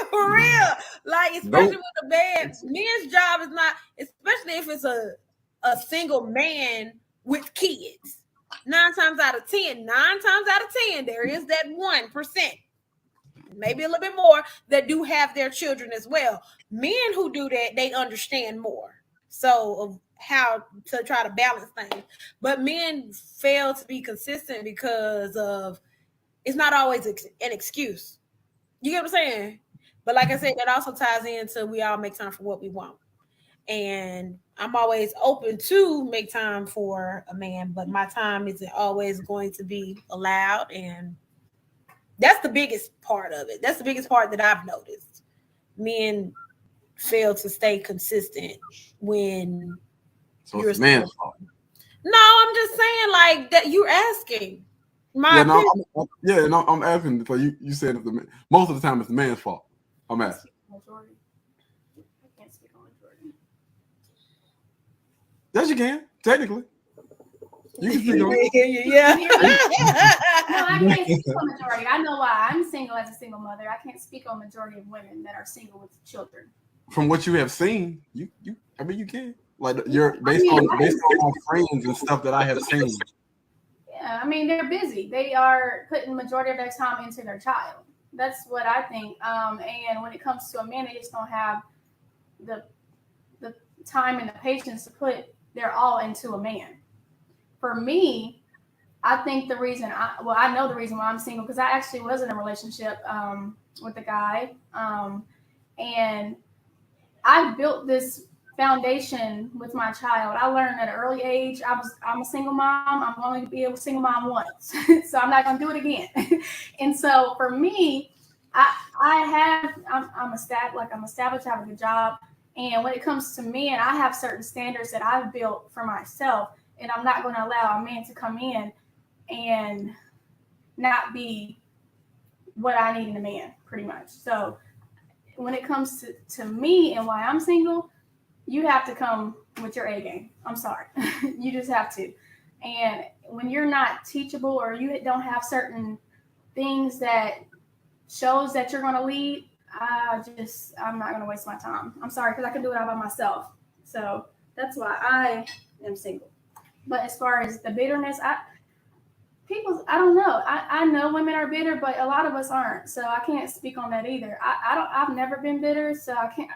For real. Like, especially with the men's job is not, especially if it's a single man with kids. 9 times out of 10, there is that 1%, maybe a little bit more, that do have their children as well. Men who do that, they understand more. So of how to try to balance things. But men fail to be consistent because of, it's not always an excuse. You get what I'm saying? But like I said, that also ties into we all make time for what we want. And I'm always open to make time for a man, but my time isn't always going to be allowed. And that's the biggest part of it. That's the biggest part that I've noticed. Men fail to stay consistent when you're it's man's fault. No, I'm just saying, like, that you're asking. I'm asking. So you said most of the time it's the man's fault. I'm asking. I can't speak on majority. Yes, you can. Technically, you can speak on it. Yeah. No, I can't speak on majority. I know why. I'm single as a single mother. I can't speak on majority of women that are single with children. From what you have seen, you can. Like, you're based on my friends and stuff that I have seen. Yeah, I mean, they're busy. They are putting majority of their time into their child. That's what I think. And when it comes to a man, they just don't have the time and the patience to put they're all into a man. For me, I think the reason I know the reason why I'm single, because I actually was in a relationship with a guy, and I built this foundation with my child. I learned at an early age. I'm a single mom. I'm only to be a single mom once, so I'm not gonna do it again. And so for me, I'm established. I have a good job, and when it comes to men, I have certain standards that I've built for myself, and I'm not going to allow a man to come in and not be what I need in a man, pretty much. So when it comes to me and why I'm single, you have to come with your A game. I'm sorry. You just have to. And when you're not teachable or you don't have certain things that shows that you're going to lead, I'm not going to waste my time. I'm sorry, because I can do it all by myself. So that's why I am single. But as far as the bitterness, I don't know. I know women are bitter, but a lot of us aren't. So I can't speak on that either. I've never been bitter, so I can't.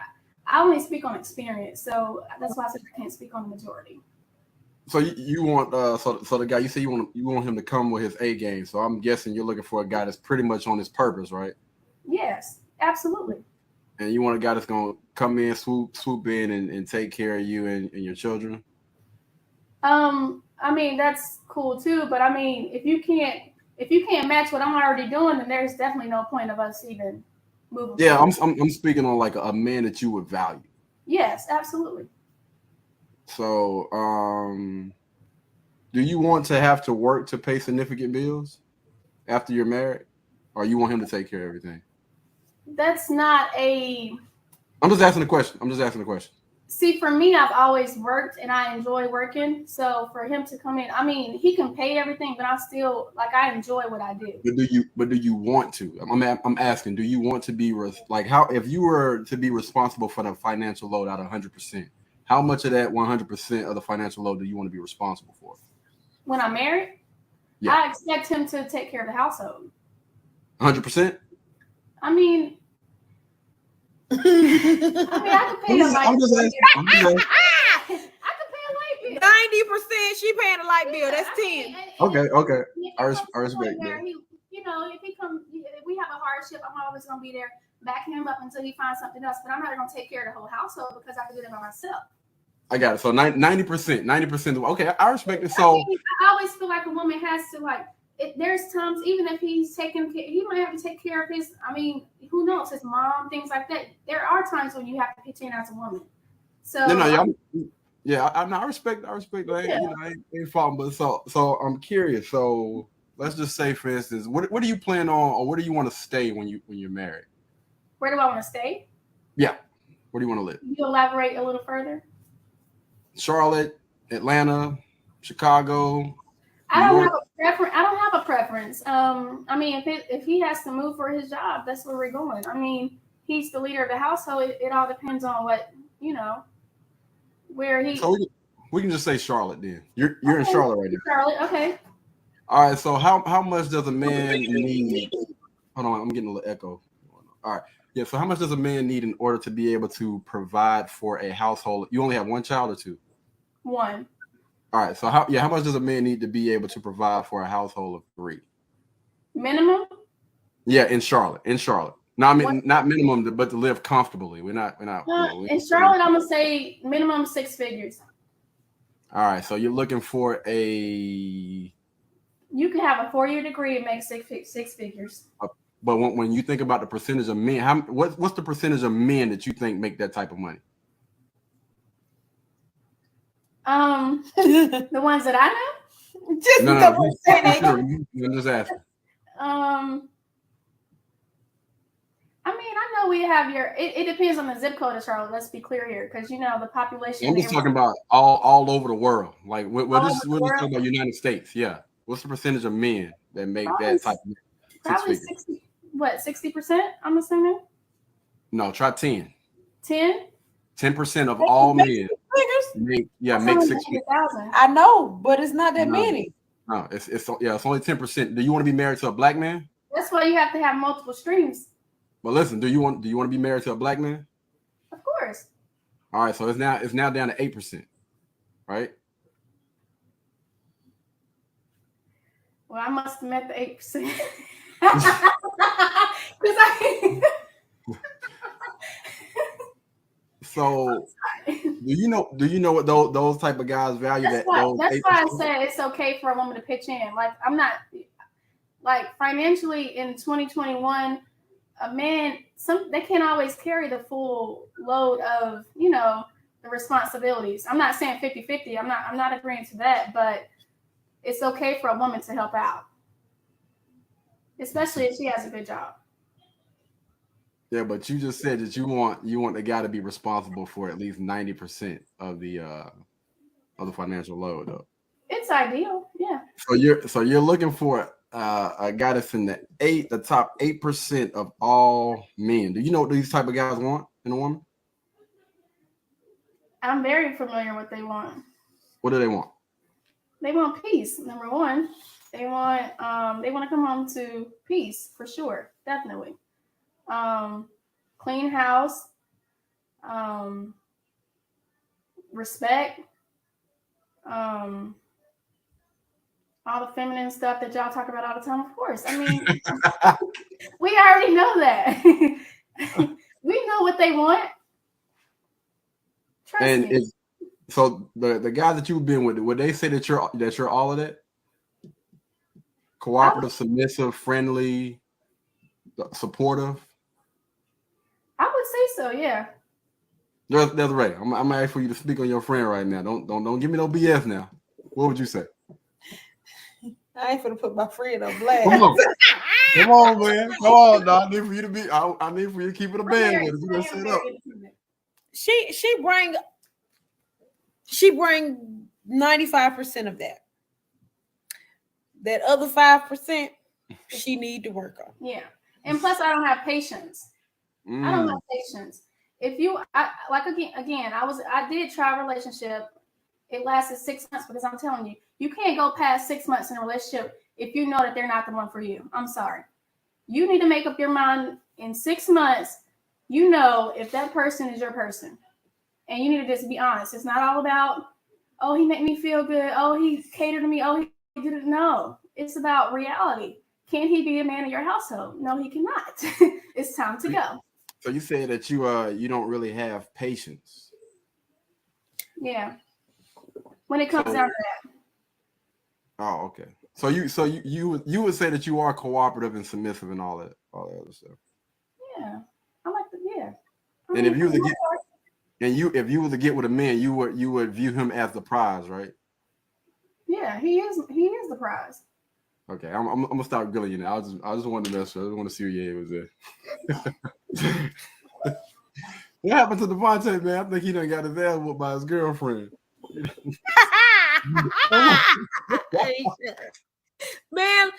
I only speak on experience. So that's why I said I can't speak on the majority. So you want so the guy, you say you want him to come with his A game. So I'm guessing you're looking for a guy that's pretty much on his purpose, right? Yes, absolutely. And you want a guy that's gonna come in, swoop in and take care of you and your children? I mean, that's cool too, but I mean, if you can't match what I'm already doing, then there's definitely no point of us even moving. Yeah, forward. I'm speaking on like a man that you would value. Yes, absolutely. So, do you want to have to work to pay significant bills after you're married, or you want him to take care of everything? That's not a. I'm just asking the question. See, for me, I've always worked and I enjoy working. So for him to come in, I mean, he can pay everything, but I enjoy what I do. But do you want to? I'm asking, do you want to be if you were to be responsible for the financial load out of 100%, how much of that 100% of the financial load do you want to be responsible for? When I'm married, yeah. I expect him to take care of the household. 100%? I mean, I can pay a light bill. I can pay a light bill. 90% she paying a light bill. That's 10. Okay. I respect that. If he comes, if we have a hardship, I'm always gonna be there, backing him up until he finds something else. But I'm not gonna take care of the whole household because I can do that by myself. I got it. So 90%. Okay, I respect it. So I always feel like a woman has to there's times, even if he's taking care, he might have to take care of his, I mean, who knows, his mom, things like that. There are times when you have to pitch in as a woman. So I respect that. Yeah. I ain't faulting, but so I'm curious. So let's just say, for instance, what do you plan on, or where do you want to stay when you're married? Where do I want to stay? Yeah. Where do you want to live? You elaborate a little further? Charlotte, Atlanta, Chicago. I don't have a preference. I mean, if he has to move for his job, that's where we're going. I mean, he's the leader of the household. It all depends on what, where he. So we can just say Charlotte then. You're in Charlotte right now. Charlotte, okay. All right. So how much does a man need? Hold on, I'm getting a little echo. All right. Yeah. So how much does a man need in order to be able to provide for a household? You only have one child or two? One. All right. So how much does a man need to be able to provide for a household of 3? Minimum? Yeah, in Charlotte. No, I mean not minimum, but to live comfortably. We're not. In Charlotte, I'm gonna say minimum 6 figures. All right. So you're looking for a. You can have a 4-year degree and make six figures. But when you think about the percentage of men, what's the percentage of men that you think make that type of money? The ones that I know. Just the percentage. I'm just asking. I mean, I know we have it depends on the zip code of Charlotte. Let's be clear here, because the population. I'm just talking about all over the world. Like we're just talking about United States. Yeah. What's the percentage of men that make that type of? Probably 60%. I'm assuming. No, try 10. 10. 10% of all men make 6 figures. I know, but it's not that many. No, it's only 10%. Do you want to be married to a black man? That's why you have to have multiple streams. But listen, do you want to be married to a black man? Of course. All right, so it's now down to 8%. right? Well, I must have met the 8%. So do you know what those type of guys value? That's That why I 8%? said it's okay for a woman to pitch in. Like, I'm not like financially in 2021, a man, they can't always carry the full load of, the responsibilities. I'm not saying 50-50. I'm not agreeing to that, but it's okay for a woman to help out, especially if she has a good job. Yeah, but you just said that you want the guy to be responsible for at least 90% of the financial load, though. It's ideal, yeah. So you're looking for a guy that's in the top 8% of all men. Do you know what these type of guys want in a woman? I'm very familiar with what they want. What do they want? They want peace. Number one, they want to come home to peace for sure, definitely. Clean house, respect, all the feminine stuff that y'all talk about all the time. Of course, I mean, we already know that. We know what they want. Trust me. So the guy that you've been with, would they say that you're all of that? Cooperative, submissive, friendly, supportive? I would say so, yeah. That's right. I'm gonna ask for you to speak on your friend right now. Don't give me no BS now. What would you say? I ain't gonna put my friend on blast. Come on, man. Come on, dog. I need for you to be. I need for you to keep it a band with us. You gonna set up. She bring 95% of that. That other 5%, she need to work on. Yeah, and plus I don't have patience. I don't have patience. If I did try a relationship. It lasted 6 months because I'm telling you, you can't go past 6 months in a relationship if you know that they're not the one for you. I'm sorry. You need to make up your mind in 6 months. You know if that person is your person, and you need to just be honest. It's not all about, oh, he made me feel good. Oh, he catered to me. Oh, he did it. No, it's about reality. Can he be a man in your household? No, he cannot. It's time to go. So you say that you don't really have patience. Yeah. When it comes down to that. Oh, okay. So you would say that you are cooperative and submissive and all that other stuff. Yeah, I like the yeah. And if you were to get with a man, you would view him as the prize, right? Yeah, he is the prize. Okay, I'm gonna stop grilling you now. I just wanted to mess with you. I just want to see what your head was there. What happened to Devontae, man? I think he done got his ass whooped by his girlfriend. Man,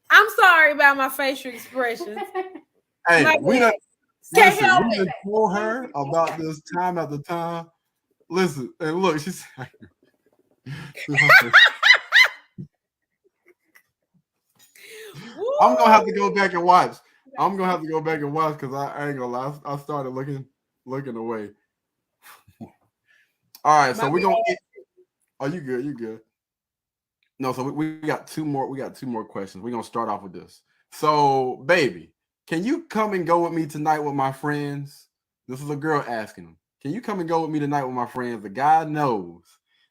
I'm sorry about my facial expressions. Hey, we done told her about this time after time. Listen, and look, she's I'm gonna have to go back and watch. Because I ain't gonna lie. I started looking away. All right, so we're gonna get. Oh, you good? You good? No, so we got two more. We got two more questions. We're gonna start off with this. So, baby, can you come and go with me tonight with my friends? This is a girl asking him. Can you come and go with me tonight with my friends? The guy knows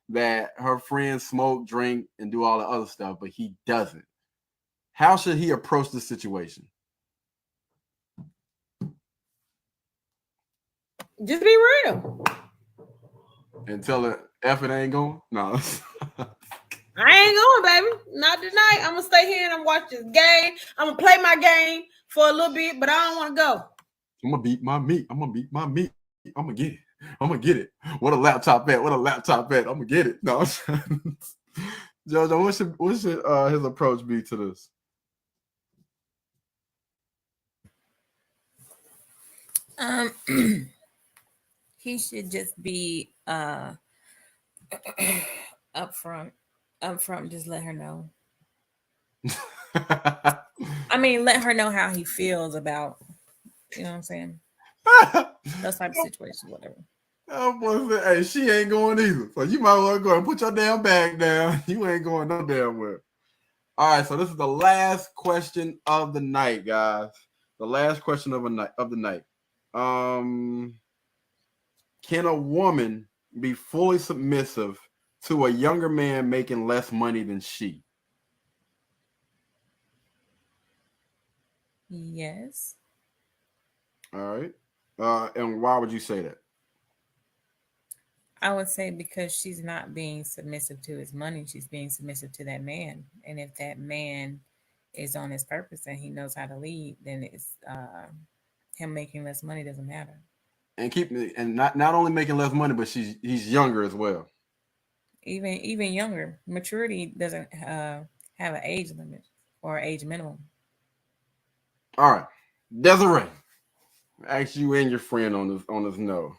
that her friends smoke, drink, and do all the other stuff, but he doesn't. How should he approach this situation? Just be real. And tell her F it ain't going? No. I ain't going, baby. Not tonight. I'm gonna stay here and I'm watch this game. I'm gonna play my game for a little bit, but I don't want to go. I'm gonna beat my meat. I'm gonna get it. What a laptop at? I'm gonna get it. No. Jojo, what should his approach be to this? He should just be upfront. Just let her know. I mean, let her know how he feels about, you know what I'm saying? Those type of situations, whatever. Oh boy said, hey, she ain't going either. So you might as well go and put your damn bag down. You ain't going no damn where. All right, so this is the last question of the night, guys. The last question of the night. Can a woman be fully submissive to a younger man making less money than she? Yes. All right. And why would you say that? I would say because she's not being submissive to his money, she's being submissive to that man. And if that man is on his purpose and he knows how to lead, then it's him making less money doesn't matter. And not only making less money, but he's younger as well. Even younger. Maturity doesn't have an age limit or age minimum. All right, Desiree, ask you and your friend on this no.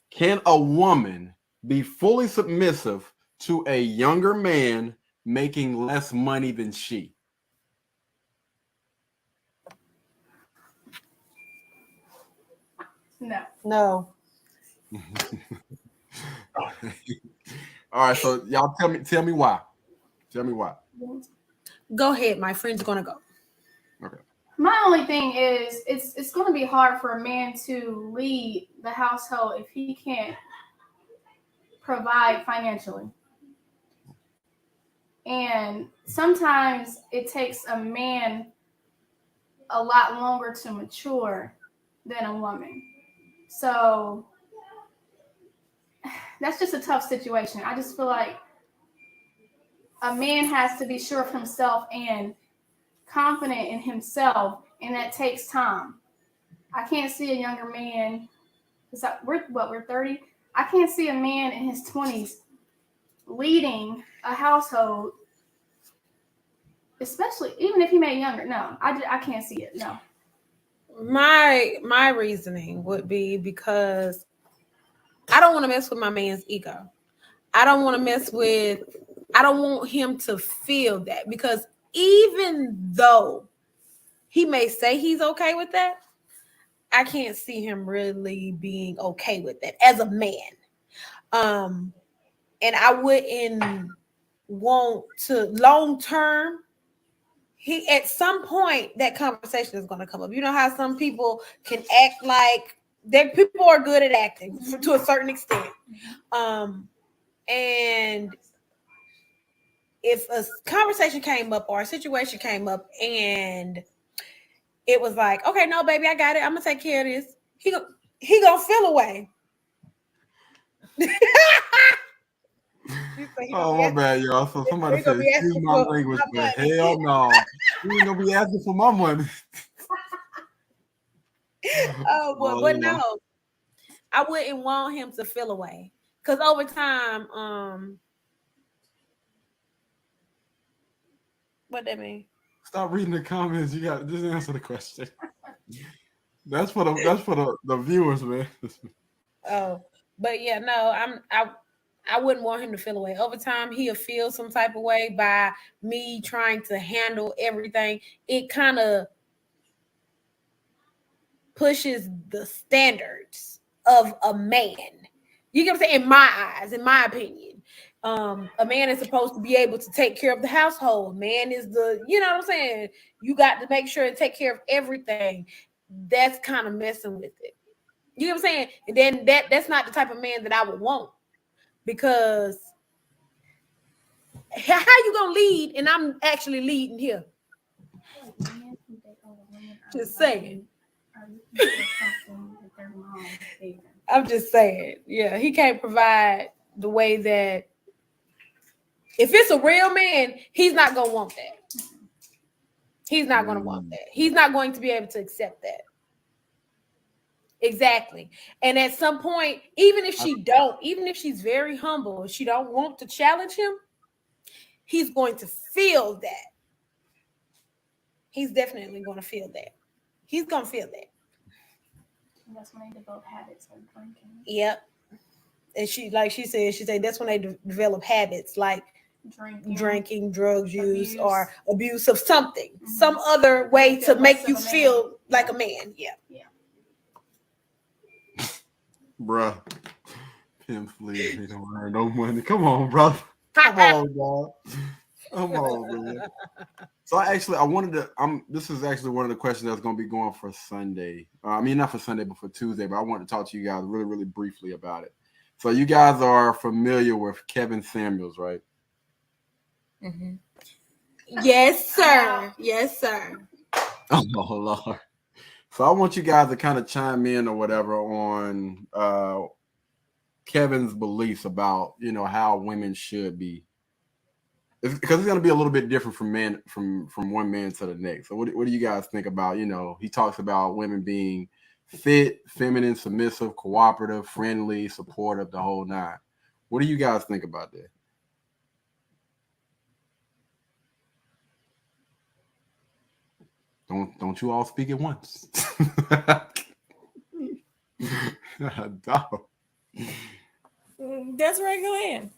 Can a woman be fully submissive to a younger man making less money than she? No. No. All right, so y'all tell me why. Tell me why. Go ahead. My friend's gonna go. Okay. My only thing is it's going to be hard for a man to lead the household if he can't provide financially. And sometimes it takes a man a lot longer to mature than a woman. So that's just a tough situation. I just feel like a man has to be sure of himself and confident in himself, and that takes time. I can't see a younger man, because we're 30. I can't see a man in his 20s leading a household, especially even if he made younger. No, I can't see it. No. My reasoning would be because I don't want to mess with my man's ego. I don't want him to feel that, because even though he may say he's okay with that, I can't see him really being okay with that as a man. And I wouldn't want to long term. At some point that conversation is going to come up. You know how some people can act like people are good at acting to a certain extent. And if a conversation came up or a situation came up and it was like, okay, no, baby, I got it. I'm gonna take care of this. He gonna feel away. Oh, my bad, y'all. So somebody said, excuse my language, but hell no. You ain't gonna be asking for my money. But no, I wouldn't want him to feel away, because over time, what that mean? Stop reading the comments. You got to just answer the question. That's for the viewers, man. Oh, but yeah, no, I wouldn't want him to feel away. Over time, he'll feel some type of way by me trying to handle everything. It kind of pushes the standards of a man. You get what I'm saying? In my eyes, in my opinion. A man is supposed to be able to take care of the household. Man is you know what I'm saying? You got to make sure and take care of everything. That's kind of messing with it. You know what I'm saying? And then that's not the type of man that I would want, because how you gonna lead and I'm actually leading here? Just saying. I'm just saying. Yeah, he can't provide the way that. If it's a real man, he's not going to want that. He's not going to want that. He's not going to be able to accept that. Exactly. And at some point, even if she's very humble, she don't want to challenge him, he's going to feel that. He's definitely going to feel that. He's going to feel that. And that's when they develop habits of drinking. Yep. And she said that's when they develop habits like drinking, drug use, or abuse of something, some other way to make you feel like a man. Yeah. Bruh. Pimps leave. They don't earn no money. Come on, brother. Come on, dog. Come on, man. So I wanted to. This is actually one of the questions that's going to be going for Sunday. I mean, not for Sunday, but for Tuesday. But I want to talk to you guys really, really briefly about it. So you guys are familiar with Kevin Samuels, right? Mm-hmm. Yes, sir. Yes, sir. Oh Lord. So I want you guys to kind of chime in or whatever on Kevin's beliefs about, you know, how women should be. Because it's going to be a little bit different from one man to the next. So what do you guys think about, you know, he talks about women being fit, feminine, submissive, cooperative, friendly, supportive, the whole nine. What do you guys think about that? Don't you all speak at once. Dog. That's right. Go ahead.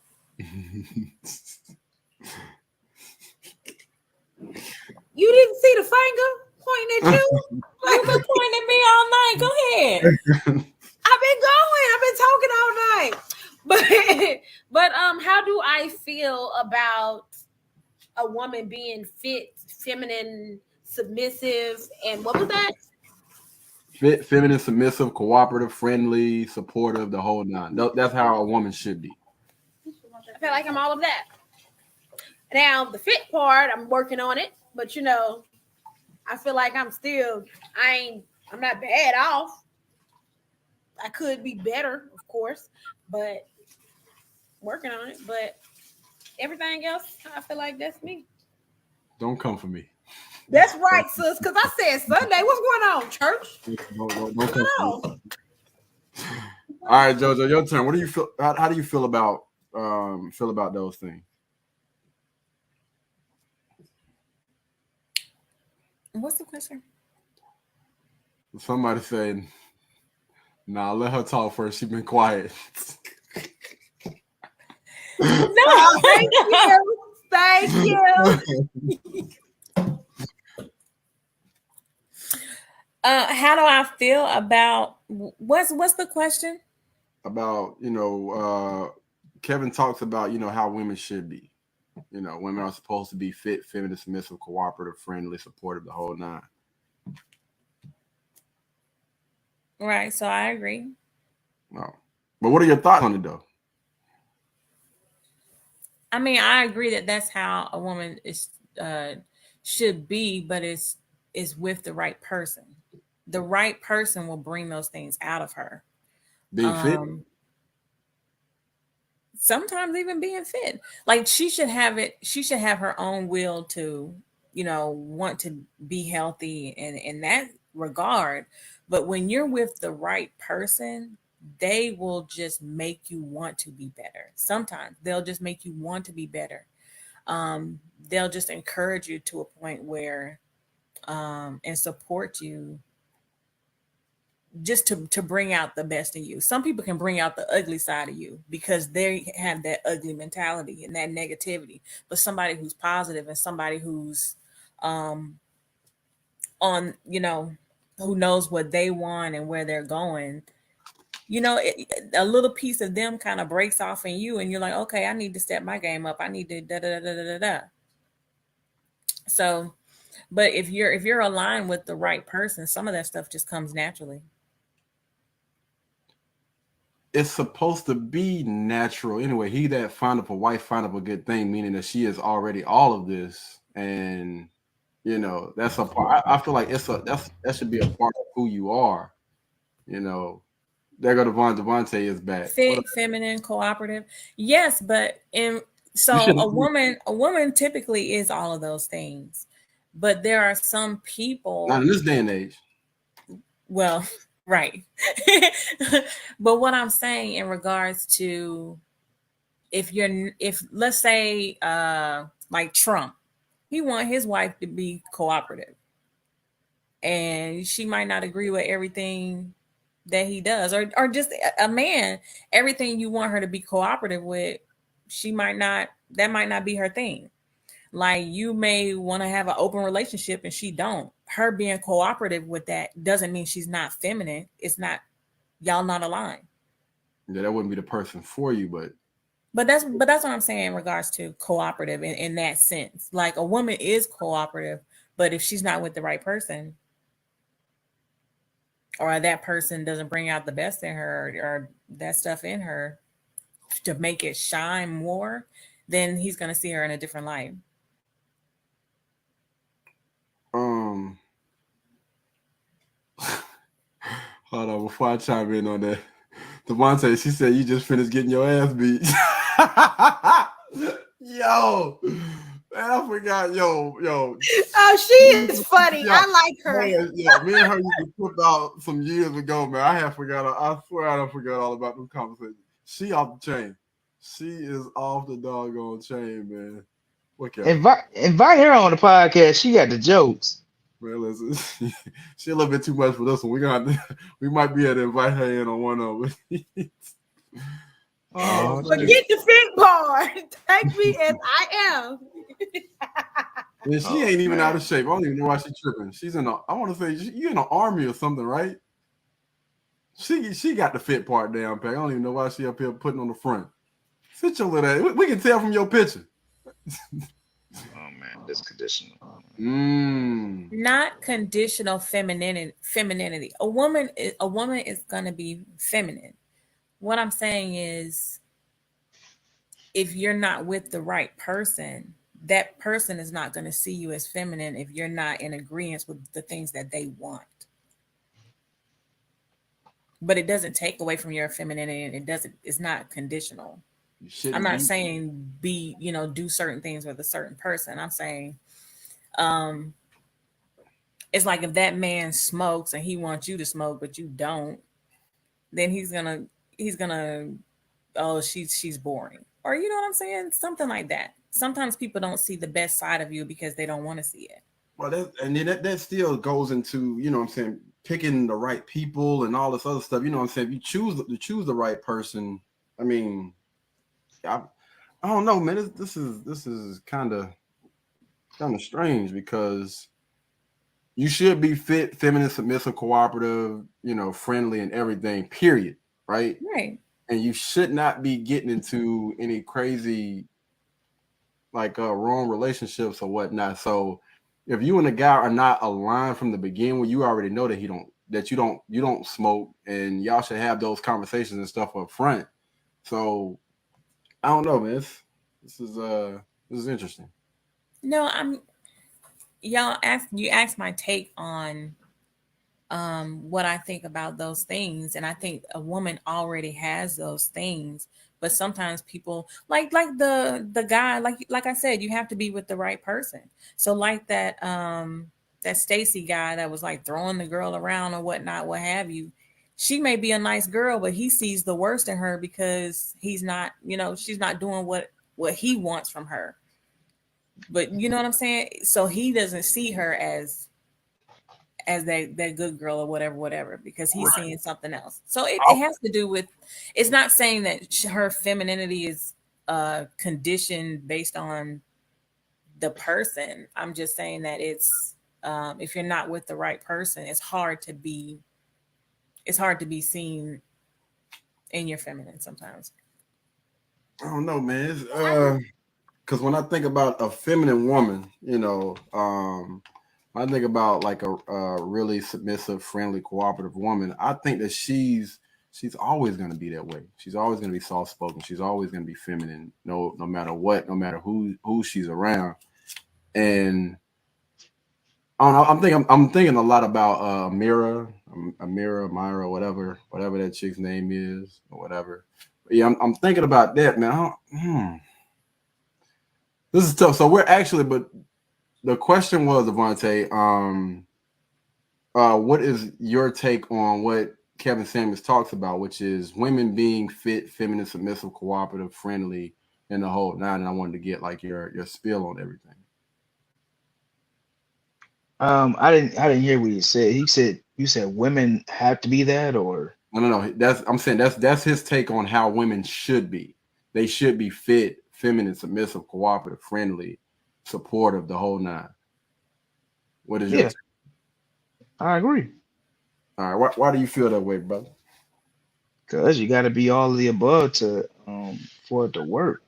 You didn't see the finger pointing at you? You've been pointing at me all night. Go ahead. I've been going. I've been talking all night. But how do I feel about a woman being fit, feminine, submissive, and what was that? Fit, feminine, submissive, cooperative, friendly, supportive, the whole nine. That's how a woman should be. I feel like I'm all of that. Now, the fit part, I'm working on it, but you know, I feel like I'm not bad off. I could be better, of course, but working on it. But everything else, I feel like that's me. Don't come for me. That's right, sis, because I said Sunday. What's going on, church? Don't come for me. All right, JoJo, your turn. What do you feel? How do you feel about those things? What's the question? Somebody said, "Nah, let her talk first. She's been quiet." No, thank you. Thank you. How do I feel about what's the question? About, you know, Kevin talks about, you know, how women should be. You know, women are supposed to be fit, feminine, submissive, cooperative, friendly, supportive, the whole nine. Right. So I agree. No. But what are your thoughts on it, though? I mean, I agree that that's how a woman is should be, but it's with the right person. The right person will bring those things out of her. Being fit? Sometimes even being fit. Like she should have her own will to, you know, want to be healthy and in that regard. But when you're with the right person, they will just make you want to be better. Sometimes they'll just make you want to be better. They'll just encourage you to a point where and support you just to bring out the best in you. Some people can bring out the ugly side of you because they have that ugly mentality and that negativity. But somebody who's positive and somebody who's on, you know, who knows what they want and where they're going, you know, a little piece of them kind of breaks off in you and you're like, okay, I need to step my game up. I need to da da da da da da. So, but if you're aligned with the right person, some of that stuff just comes naturally. It's supposed to be natural anyway. He that findeth a wife findeth a good thing, meaning that she is already all of this, and you know that's a part. I feel like that should be a part of who you are. You know, there go Devontae is back. Fit, feminine, cooperative, yes, but a woman typically is all of those things, but there are some people. Not in this day and age. Well. Right. But what I'm saying in regards to if let's say like Trump, he want his wife to be cooperative and she might not agree with everything that he does, or just a man, everything you want her to be cooperative with, that might not be her thing. Like you may want to have an open relationship and she don't. Her being cooperative with that doesn't mean she's not feminine. It's not, y'all not aligned. Yeah, that wouldn't be the person for you, But that's what I'm saying in regards to cooperative in that sense. Like a woman is cooperative, but if she's not with the right person, or that person doesn't bring out the best in her, or that stuff in her to make it shine more, then he's gonna see her in a different light. Hold on, before I chime in on that, Devontae, she said you just finished getting your ass beat. Yo, man, I forgot. Yo. Oh, she is funny. Yeah. I like her. Man, yeah, me and her used to flip out some years ago, man. I swear I forgot all about this conversation. She off the chain. She is off the doggone chain, man. Look at her. Invite her on the podcast. She got the jokes. Man, listen, she a little bit too much for this one. We might be able to invite her in on one of them. Oh, Forget the fit part. Take me as I am. And she ain't even out of shape. I don't even know why she's tripping. She's in I want to say you in the army or something, right? She got the fit part down, Pat. I don't even know why she up here putting on the front. Sit your little ass. We can tell from your picture. Oh man, this conditional. Not conditional femininity. A woman is gonna be feminine. What I'm saying is, if you're not with the right person, that person is not going to see you as feminine if you're not in agreement with the things that they want. But it doesn't take away from your femininity, and it's not conditional. I'm not saying do certain things with a certain person. I'm saying it's like if that man smokes and he wants you to smoke but you don't, then he's gonna oh, she's boring, or you know what I'm saying, something like that. Sometimes people don't see the best side of you because they don't want to see it. Well, that still goes into, you know what I'm saying, picking the right people and all this other stuff. You know what I'm saying? If you choose the right person, I mean, I don't know, man. This is kind of strange, because you should be fit, feminine, submissive, cooperative, friendly, and everything. Period. Right. Right. And you should not be getting into any crazy, wrong relationships or whatnot. So if you and the guy are not aligned from the beginning, when you already know that you don't smoke, and y'all should have those conversations and stuff up front. So I don't know, man. This is interesting. No, you asked my take on what I think about those things, and I think a woman already has those things, but sometimes people like the guy, like I said, you have to be with the right person. So like that Stacy guy that was like throwing the girl around or whatnot, what have you. She may be a nice girl, but he sees the worst in her because he's not, she's not doing what he wants from her. But you know what I'm saying? So he doesn't see her as that good girl or whatever, because he's seeing something else. So it has to do with, it's not saying that her femininity is conditioned based on the person. I'm just saying that it's if you're not with the right person, it's hard to be seen in your feminine sometimes. I don't know, man. Because when I think about a feminine woman, I think about like a really submissive, friendly, cooperative woman. I think that she's always going to be that way. She's always going to be soft spoken. She's always going to be feminine, no matter what, no matter who she's around. And I don't know. I'm thinking a lot about Amira, whatever that chick's name is, or whatever. But yeah, I'm thinking about that, man. This is tough. So but the question was, Devontae, what is your take on what Kevin Samuels talks about, which is women being fit, feminine, submissive, cooperative, friendly, and the whole nine? And I wanted to get like your spiel on everything. I didn't hear what you said. You said women have to be that, or no. I'm saying that's his take on how women should be. They should be fit, feminine, submissive, cooperative, friendly, supportive, the whole nine. What is your take? I agree. All right. Why do you feel that way, brother? Cause you gotta be all of the above to for it to work.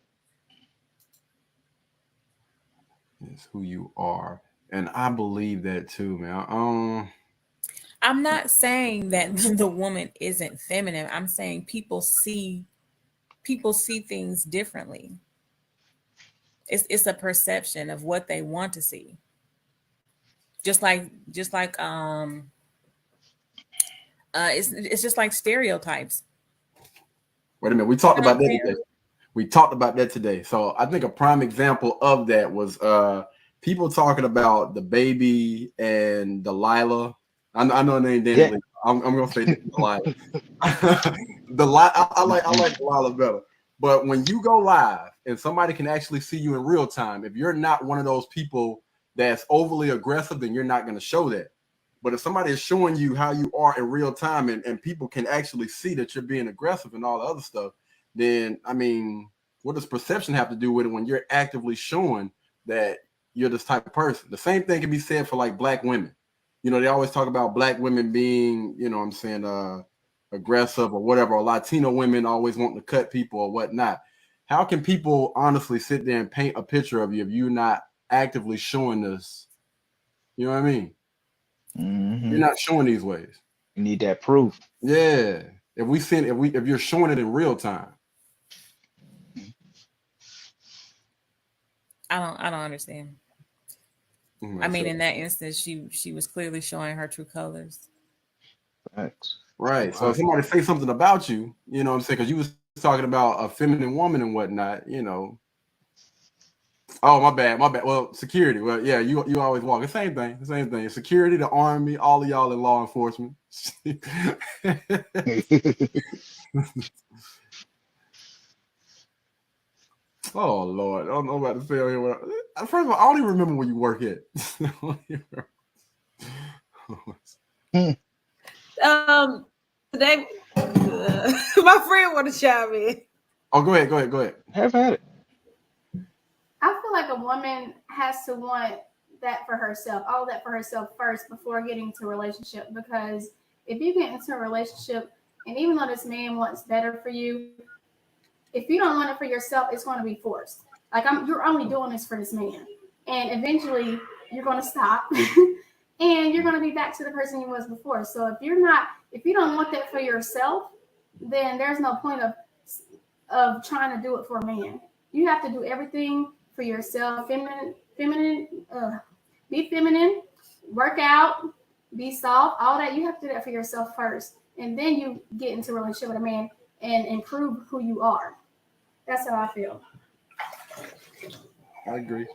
It's who you are. And I believe that too, man. I'm not saying that the woman isn't feminine. I'm saying people see things differently. It's a perception of what they want to see. Just like it's just like stereotypes. Wait a minute. We talked You know about what I'm that saying? today. We talked about that today. So I think a prime example of that was people talking about the baby and Delilah. I know her name Danny Yeah. Lee. I'm gonna say Delilah. I like Delilah better. But when you go live and somebody can actually see you in real time, if you're not one of those people that's overly aggressive, then you're not going to show that. But if somebody is showing you how you are in real time and people can actually see that you're being aggressive and all the other stuff, then I mean, what does perception have to do with it when you're actively showing that you're this type of person? The same thing can be said for like black women. You know, they always talk about black women being, you know what I'm saying, aggressive or whatever, or Latino women always wanting to cut people or whatnot. How can people honestly sit there and paint a picture of you if you're not actively showing this? You know what I mean? You're not showing these ways. You need that proof. Yeah. If you're showing it in real time. I don't understand. I mean, in that instance, she was clearly showing her true colors. Facts. Right. So if somebody say something about you, you know what I'm saying? Because you was talking about a feminine woman and whatnot, you know. Oh, my bad. Well, security. Well, yeah, you always walk. The same thing. Security, the army, all of y'all in law enforcement. Oh Lord, I don't know about to say here. First of all, I don't even remember where you work at. Today, my friend want to chime in. Oh, go ahead. Have at it. I feel like a woman has to want that for herself, all that for herself first before getting into a relationship. Because if you get into a relationship, and even though this man wants better for you, if you don't want it for yourself, it's going to be forced. Like you're only doing this for this man, and eventually you're going to stop, and you're going to be back to the person you was before. So if you don't want that for yourself, then there's no point of trying to do it for a man. You have to do everything for yourself. Be feminine, work out, be soft, all that. You have to do that for yourself first, and then you get into a relationship with a man and improve who you are. That's how I feel. I agree.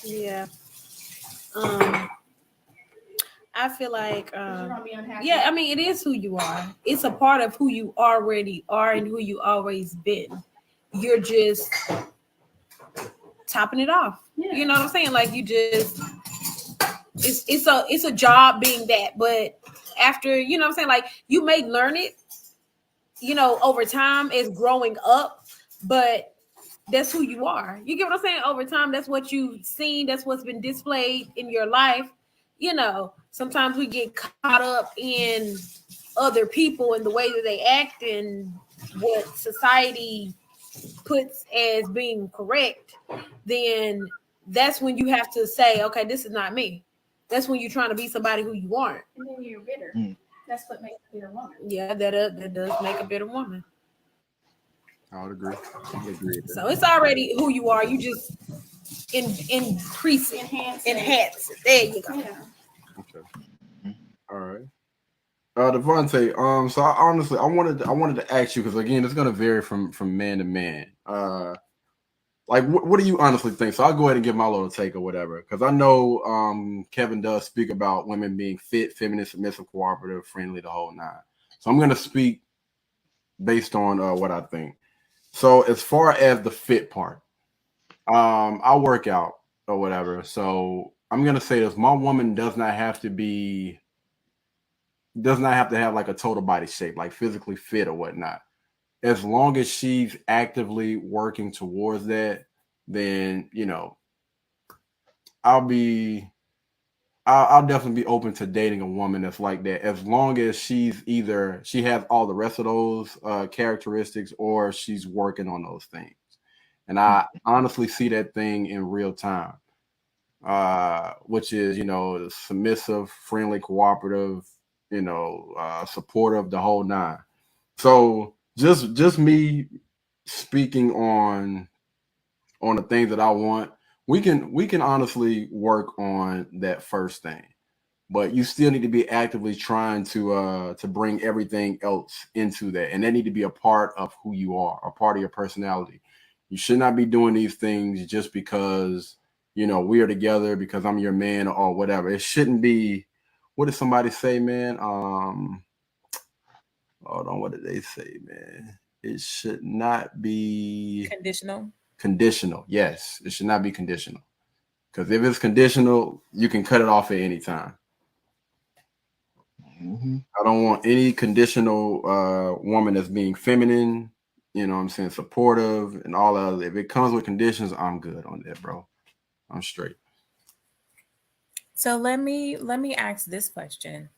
Yeah. I feel like You're gonna be unhappy. yeah, I mean, it is who you are. It's a part of who you already are and who you always been. You're just topping it off. Yeah. You know what I'm saying? Like you just it's a job being that, but after, you know what I'm saying, like you may learn it, you know, over time as growing up, but that's who you are. You get what I'm saying? Over time, that's what you've seen, that's what's been displayed in your life. You know, sometimes we get caught up in other people and the way that they act and what society puts as being correct, then that's when you have to say, okay, this is not me. That's when you're trying to be somebody who you aren't. And then you're bitter. That's what makes a bitter woman. Yeah, that does make a bitter woman. I would agree. So it's already who you are. You just increase it, enhance it. There you go. Yeah. Okay. All right. Devontae, so I wanted to ask you, because again, it's gonna vary from man to man. Like what do you honestly think? So I'll go ahead and give my little take or whatever, because I know Kevin does speak about women being fit, feminine, submissive, cooperative, friendly, the whole nine. So I'm gonna speak based on what I think. So as far as the fit part, I work out or whatever. So I'm gonna say this: my woman does not have to have like a total body shape, like physically fit or whatnot. As long as she's actively working towards that, then, you know, I'll be I'll definitely be open to dating a woman that's like that, as long as she has all the rest of those characteristics, or she's working on those things. And I honestly see that thing in real time, which is, submissive, friendly, cooperative, supportive, the whole nine. So just me speaking on the things that I want, we can honestly work on that first thing, but you still need to be actively trying to bring everything else into that, and that need to be a part of who you are, a part of your personality. You should not be doing these things just because we are together, because I'm your man or whatever. It shouldn't be. What did somebody say, man? Hold on, what did they say, man? It should not be conditional. Yes, it should not be conditional. Because if it's conditional, you can cut it off at any time. I don't want any conditional woman that's being feminine, supportive and all that. If it comes with conditions, I'm good on that, bro. I'm straight. So let me ask this question.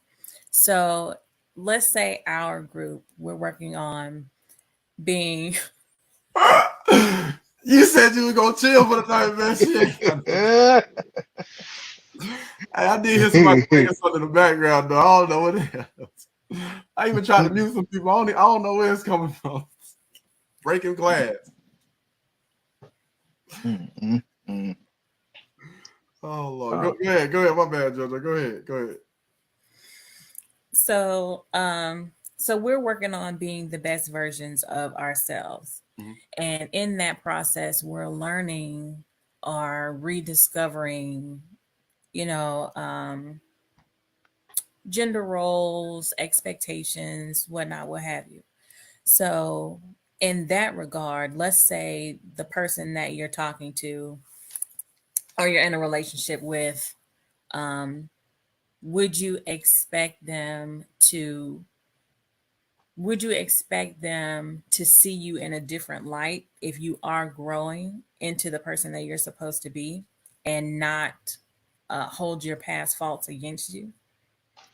So let's say our group, we're working on being. You said you were gonna chill for the night, man. Shit. I did hear somebody playing something in the background, though. I don't know what it is. I even tried to mute some people. I don't know where it's coming from. Breaking glass. Oh Lord. Go ahead. My bad, Jojo. Go ahead. So so we're working on being the best versions of ourselves. Mm-hmm. And in that process, we're learning or rediscovering, gender roles, expectations, whatnot, what have you. So in that regard, let's say the person that you're talking to or you're in a relationship with, would you expect them to see you in a different light if you are growing into the person that you're supposed to be, and not hold your past faults against you?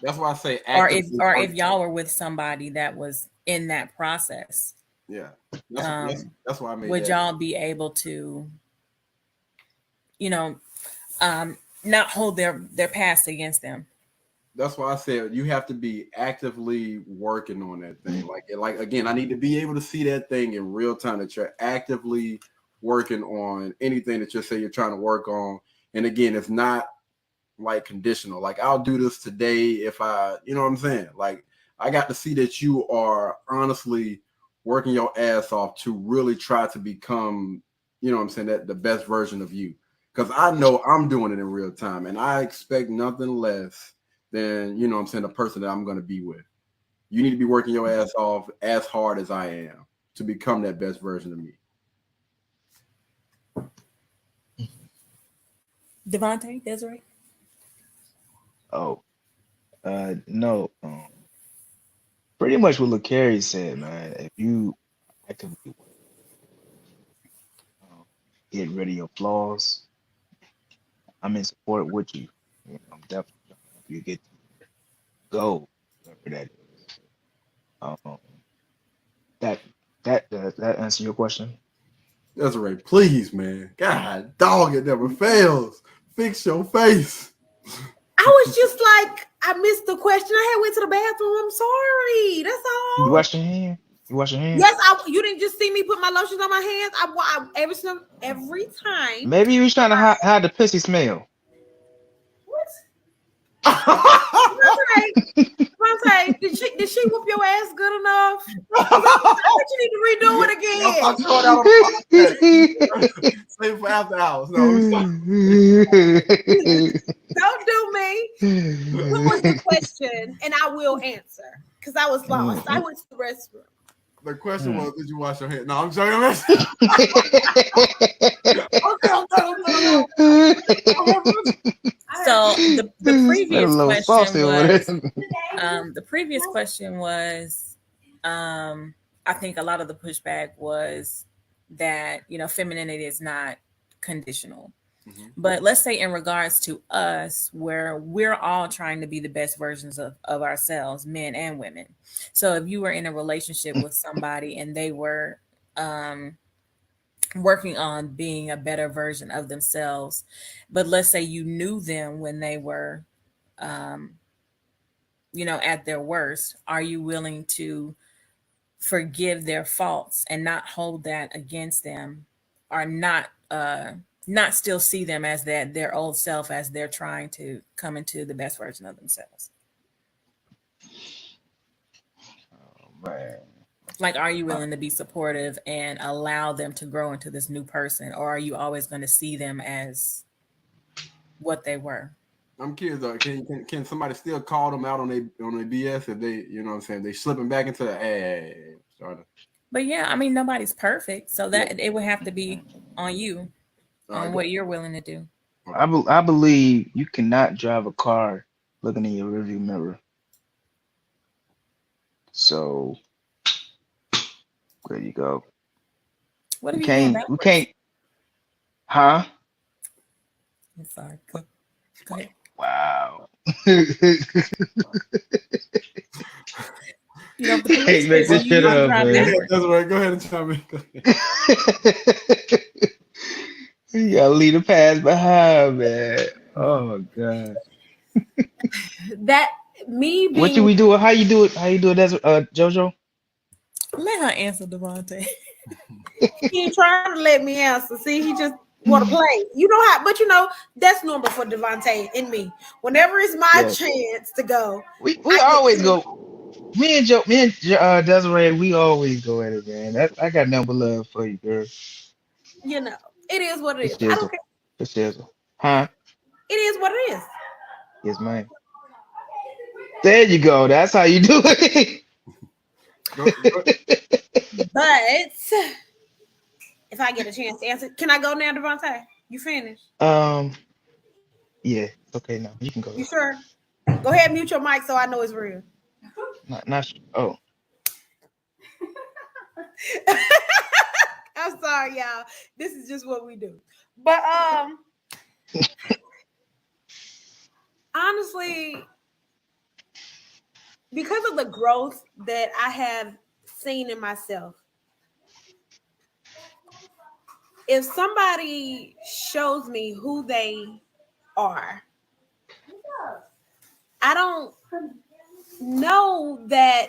That's why I say, or if y'all were with somebody that was in that process, yeah, that's why I made. Would y'all be able to, not hold their past against them? That's why I said you have to be actively working on that thing. Like again, I need to be able to see that thing in real time, that you're actively working on anything that you say you're trying to work on. And again, it's not like conditional. Like, I'll do this today if I, you know what I'm saying? Like, I got to see that you are honestly working your ass off to really try to become, you know what I'm saying, that the best version of you. Because I know I'm doing it in real time, and I expect nothing less than, you know what I'm saying, the person that I'm going to be with. You need to be working your ass off as hard as I am to become that best version of me. Devontae, Desiree? Oh, no. Pretty much what LaCarrie said, man. If you actively get rid of your flaws, I'm in support with you. I'm definitely help you get to go wherever that is. That answer your question? Desiree, please, man. God, dog, it never fails. Fix your face. I was just like, I missed the question. I had went to the bathroom. I'm sorry. That's all. You wash your hand? You wash your hands? Yes, you didn't just see me put my lotions on my hands. I every time. Maybe you was trying to hide the pissy smell. What? Devontae, did she whoop your ass good enough? I think you need to redo it again. Save for after hours. No, don't do me. What was the question? And I will answer, because I was lost. I went to the restroom. The question was, did you wash your hands? No, I'm joking. So the previous question was, the previous question was, I think a lot of the pushback was that, femininity is not conditional. But let's say in regards to us, where we're all trying to be the best versions of ourselves, men and women. So if you were in a relationship with somebody and they were working on being a better version of themselves, but let's say you knew them when they were at their worst, are you willing to forgive their faults and not hold that against them, or not still see them as their old self as they're trying to come into the best version of themselves? Man. Like, are you willing to be supportive and allow them to grow into this new person, or are you always going to see them as what they were? I'm curious though. Can somebody still call them out on their BS if they, you know what I'm saying, they slipping back into the But yeah, I mean, nobody's perfect, so that it would have to be on you, on what you're willing to do. I believe you cannot drive a car looking in your rearview mirror. So there you go. What if We you going can't. We backwards? can't. Huh? I'm sorry. Go ahead. Wow. You know, Hey, make this shit up, man. That's right. Go ahead and chime in. You gotta leave the past behind, man. Oh my god. That me being What do we do? How you do it? How you do it, JoJo? Let her answer, Devontae. he ain't trying to let me answer. See, he just want to play. You know how, but that's normal for Devontae and me. Whenever it's my chance to go, we always go. Me and Desiree, we always go at it, man. I got nothing but love for you, girl. It is what it is. I don't care. Huh? It is what it is. Yes, man. There you go. That's how you do it. But if I get a chance to answer, can I go now, Devontae? You finished? Yeah. Okay, now you can go. You sure? Go ahead, mute your mic so I know it's real. Not oh. I'm sorry, y'all. This is just what we do. But honestly, because of the growth that I have seen in myself, if somebody shows me who they are, I don't know that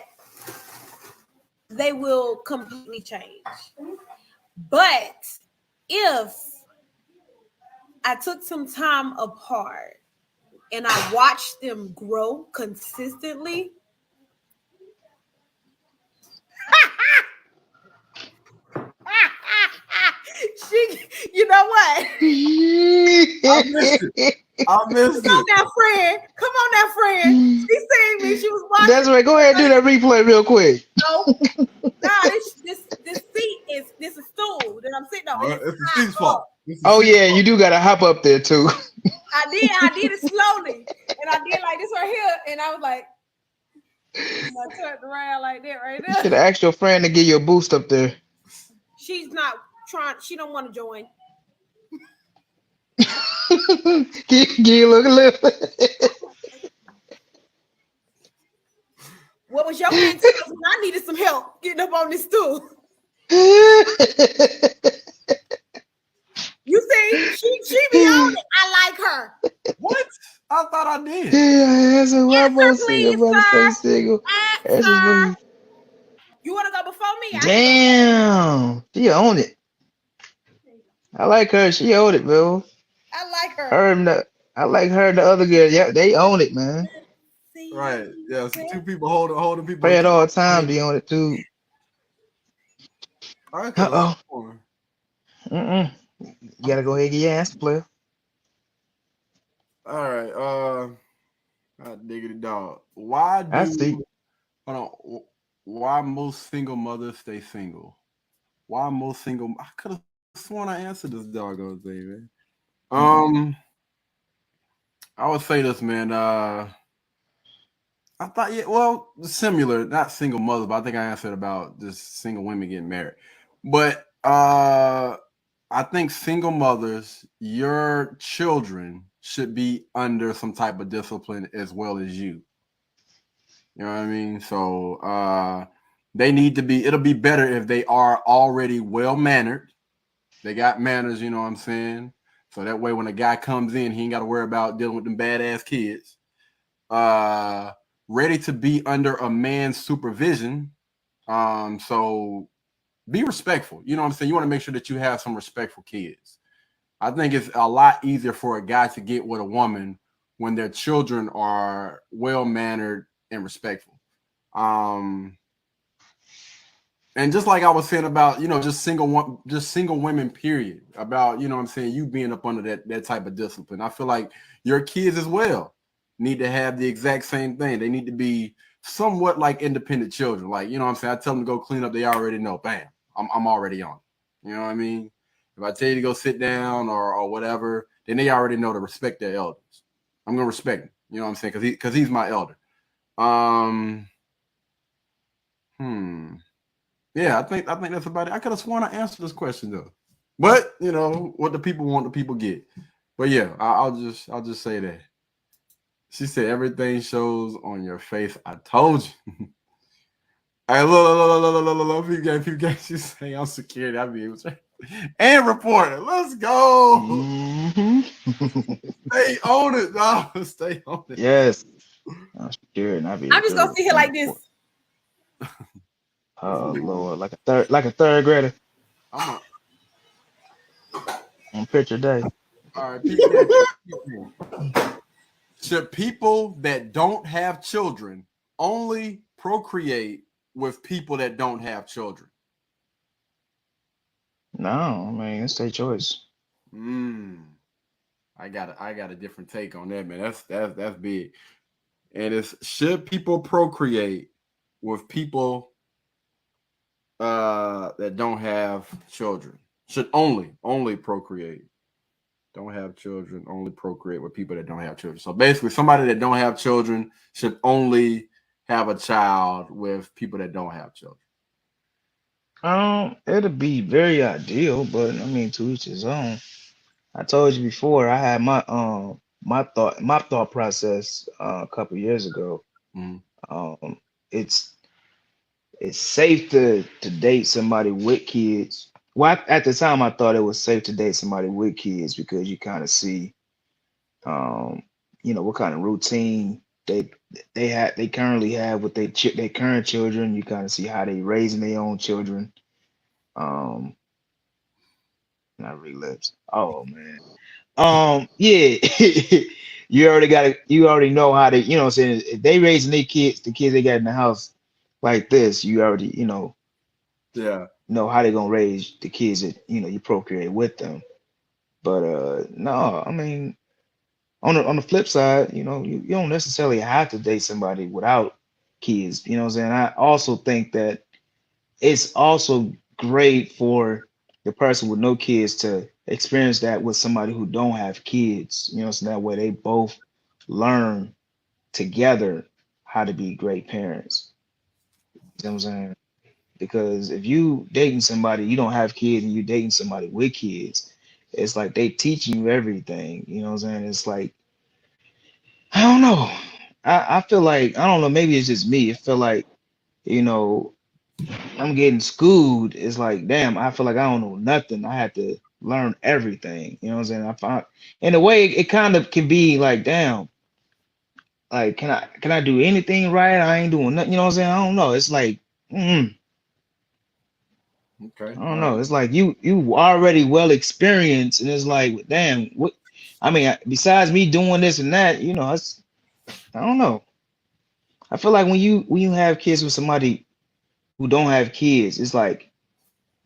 they will completely change. But if I took some time apart and I watched them grow consistently, you know what? I missed it. Come on now, friend. Come on now, friend. She seen me. She was watching. That's right. Go ahead and do that replay real quick. No, this seat is a stool that I'm sitting on. It's the seat's fault. Oh yeah, you do gotta hop up there too. I did it slowly, and I did like this right here, and I was like, I turned around like that right there. You should ask your friend to give you a boost up there. She's not trying. She don't want to join. Give you a look. What was your answer? I needed some help getting up on this stool. You see, she be on it. I like her. What? I thought I did. Yeah, that's a Answer, please, sir. single. Answer. You want to go before me? Damn, she own it. I like her. She own it, bro. I like her. I like her and the other girl. Yeah, they own it, man. Right. Yeah, so two people holding people. Pray at all times. They own it too. Uh-oh. You gotta go ahead and get your answer, player. All right. Diggity dog. Why most single mothers stay single? Why most single? I could have sworn I answered this doggone thing, man. I would say this, man. I thought, similar, not single mothers, but I think I answered about just single women getting married. But I I think single mothers, your children should be under some type of discipline as well as you. You know what I mean? So they need to be, it'll be better if they are already well mannered. They got manners, you know what I'm saying? So that way when a guy comes in, he ain't got to worry about dealing with them badass kids. Ready to be under a man's supervision. So be respectful. You know what I'm saying? You want to make sure that you have some respectful kids. I think it's a lot easier for a guy to get with a woman when their children are well-mannered and respectful. And just like I was saying about, you know, just single women, period, about, you know what I'm saying, you being up under that type of discipline. I feel like your kids as well need to have the exact same thing. They need to be somewhat like independent children. Like, you know what I'm saying? I tell them to go clean up, they already know. Bam, I'm already on. You know what I mean? If I tell you to go sit down or whatever, then they already know to respect their elders. I'm gonna respect him. You know what I'm saying? Because he's my elder. Yeah, I think that's about it. I could have sworn I answered this question though, but you know what the people want, the people get. But yeah, I'll just say that. She said everything shows on your face. I told you. Hey, look, people she's saying I'm security. I'll be able to and reporter. Let's go. Stay on it, dog. Stay on it. Yes. I'm scared. I'm just gonna sit here like this. Oh Lord, like a third grader. On picture day. All right, should people that don't have children only procreate with people that don't have children? No, I mean it's their choice. I got a different take on that, man. That's big. And it's, should people procreate with people that don't have children? Should only procreate. Don't have children, only procreate with people that don't have children. So basically, somebody that don't have children should only have a child with people that don't have children. It'll be very ideal, but I mean, to each his own. I told you before, I had my thought process a couple years ago. It's safe to date somebody with kids. Well, at the time, I thought it was safe to date somebody with kids because you kind of see, you know, what kind of routine they currently have with their current children. You kind of see how they raising their own children. Not relapse. Oh man. Yeah. you already know how they, you know what I'm saying, if they raising their kids, the kids they got in the house like this, you already, you know, know how they gonna raise the kids that, you know, you procreate with them. But no, I mean, on the flip side, you know, you don't necessarily have to date somebody without kids. You know what I'm saying? I also think that it's also great for the person with no kids to experience that with somebody who don't have kids. You know, so that way they both learn together how to be great parents. You know what I'm saying? Because if you dating somebody, you don't have kids, and you dating somebody with kids, it's like they teaching you everything. You know what I'm saying? It's like, I don't know. I feel like, I don't know, maybe it's just me. I feel like, you know, I'm getting schooled. It's like, damn, I feel like I don't know nothing. I had to learn everything. You know what I'm saying? I found, in a way, it kind of can be like, damn, like, can I do anything right? I ain't doing nothing. You know what I'm saying? I don't know. It's like, Okay. I don't know. It's like you already well experienced, and it's like, damn, what? I mean, besides me doing this and that, you know, it's, I don't know. I feel like when you have kids with somebody who don't have kids, it's like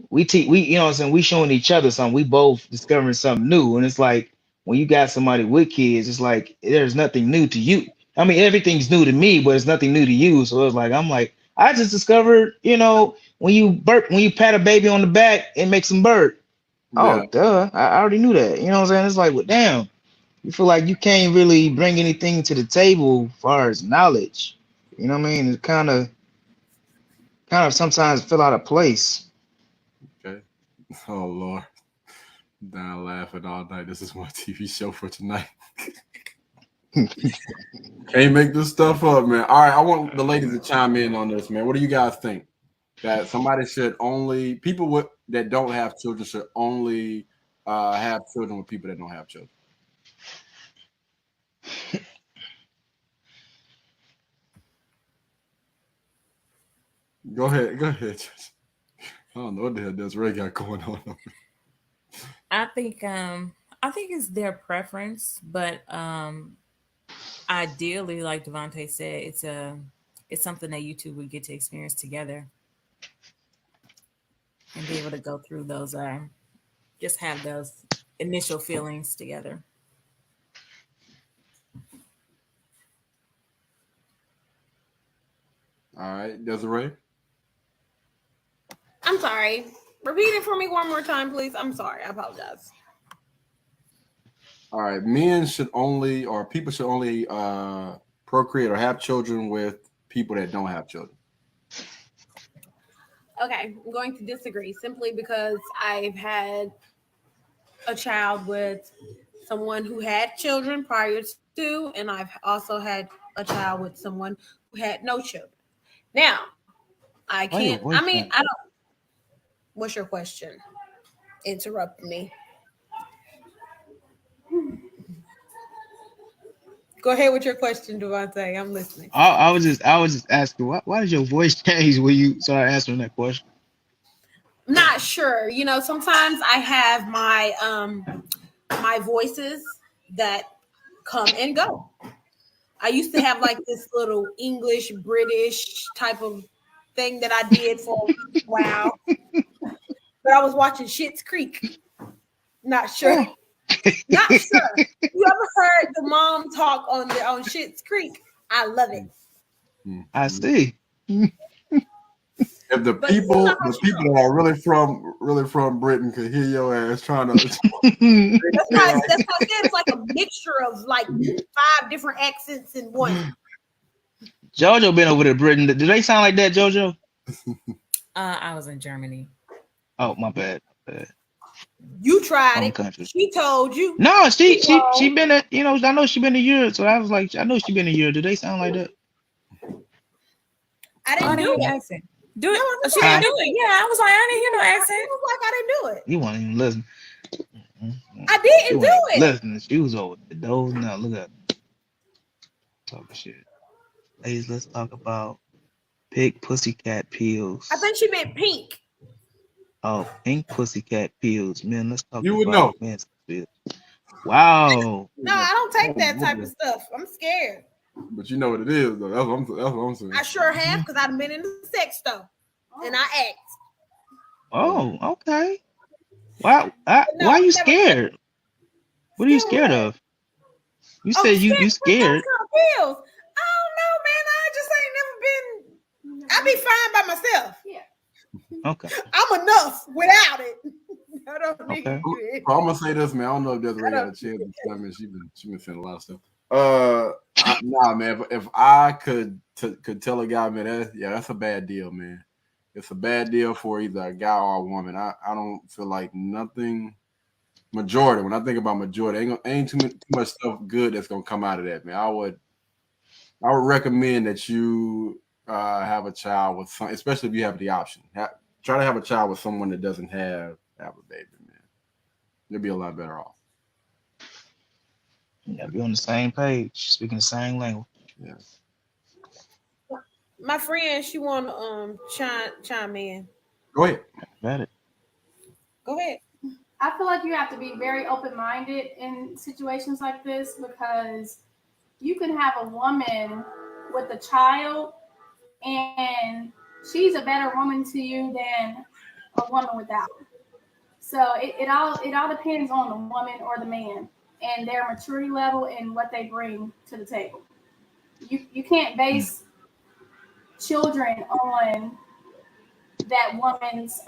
we you know what I'm saying, we showing each other something. We both discovering something new, and it's like when you got somebody with kids, it's like there's nothing new to you. I mean, everything's new to me, but it's nothing new to you. So it's like I just discovered, you know, when you pat a baby on the back, it makes them burp. Oh, duh. I already knew that. You know what I'm saying? It's like, well, damn, you feel like you can't really bring anything to the table as far as knowledge. You know what I mean? It kind of sometimes feel out of place. Okay. Oh Lord. Down laughing all night. This is my TV show for tonight. Can't make this stuff up, man. All right, I want the ladies to chime in on this, man. What do you guys think? That somebody should only that don't have children should only have children with people that don't have children. Go ahead. I don't know what the hell Desiree got going on. I think it's their preference, but ideally, like Devontae said, it's something that you two would get to experience together and be able to go through those just have those initial feelings together. All right, Desiree. I'm sorry. Repeat it for me one more time, please. I'm sorry. I apologize. All right, people should only procreate or have children with people that don't have children. Okay, I'm going to disagree simply because I've had a child with someone who had children prior to, and I've also had a child with someone who had no children. Now, I can't. I mean, I don't. What's your question? Interrupt me. Go ahead with your question, Devontae. I'm listening. I was just asking, why did your voice change when you started answering that question? Not sure. You know, sometimes I have my voices that come and go. I used to have like this little English British type of thing that I did for a while. But I was watching Schitt's Creek. Not sure. Not sure. You ever heard the mom talk on Schitt's Creek? I love it. I see. If the people that are really from Britain could hear your ass trying to that's why I said it's like a mixture of like 5 different accents in one. Jojo been over to Britain. Do they sound like that, Jojo? I was in Germany. Oh, my bad. You tried it. Country. She told you. No, she been at, I know she been a year, so I was like, I know she been a year. Do they sound like that? I didn't do it. Accent. Do it. She didn't do it. Yeah, I was like, I didn't hear no accent. It was like I didn't do it. You weren't even listening. I didn't do it. Listen, she was over the doors now. Look at her. Talking shit. Ladies, let's talk about pink pussycat pills. I think she meant pink. Oh, pink pussycat pills. Man, let's talk You would about know. men's pills. Wow. No, I don't take that type of stuff. I'm scared. But you know what it is, though. That's what I'm saying. I sure have, because I've been in the sex store and I act. Oh, okay. Why are you scared? What are you scared of? You said you scared. Pills. I don't know, man. I just ain't never been. I be fine by myself. Yeah. Okay. I'm enough without it. I don't need Okay. it. I'm gonna say this, man. I don't know if Desiree got a chance to tell me. She been saying a lot of stuff. Nah, man. If I could tell a guy, man, that's a bad deal, man. It's a bad deal for either a guy or a woman. I don't feel like nothing. Majority. When I think about majority, ain't too much stuff good that's gonna come out of that, man. I would recommend that you have a child with some, especially if you have the option. Try to have a child with someone that doesn't have a baby, man. You'll be a lot better off. You gotta be on the same page, speaking the same language. Yeah. My friend, she want to chime in. Go ahead. Got it. Go ahead. I feel like you have to be very open-minded in situations like this, because you can have a woman with a child and she's a better woman to you than a woman without. So it all depends on the woman or the man and their maturity level and what they bring to the table. You can't base children on that woman's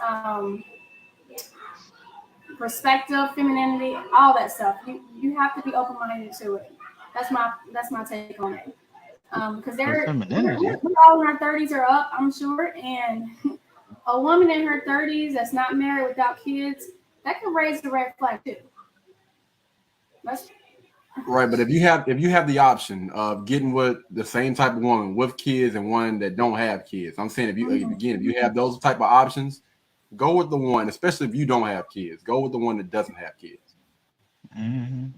perspective, femininity, all that stuff. You have to be open-minded to it. That's my take on it. Because we're all in our 30s or up, I'm sure, and a woman in her 30s that's not married without kids, that can raise the red flag too. That's Right, but if you have the option of getting with the same type of woman with kids and one that don't have kids, I'm saying if you have those type of options, go with the one, especially if you don't have kids. Go with the one that doesn't have kids. Mm-hmm.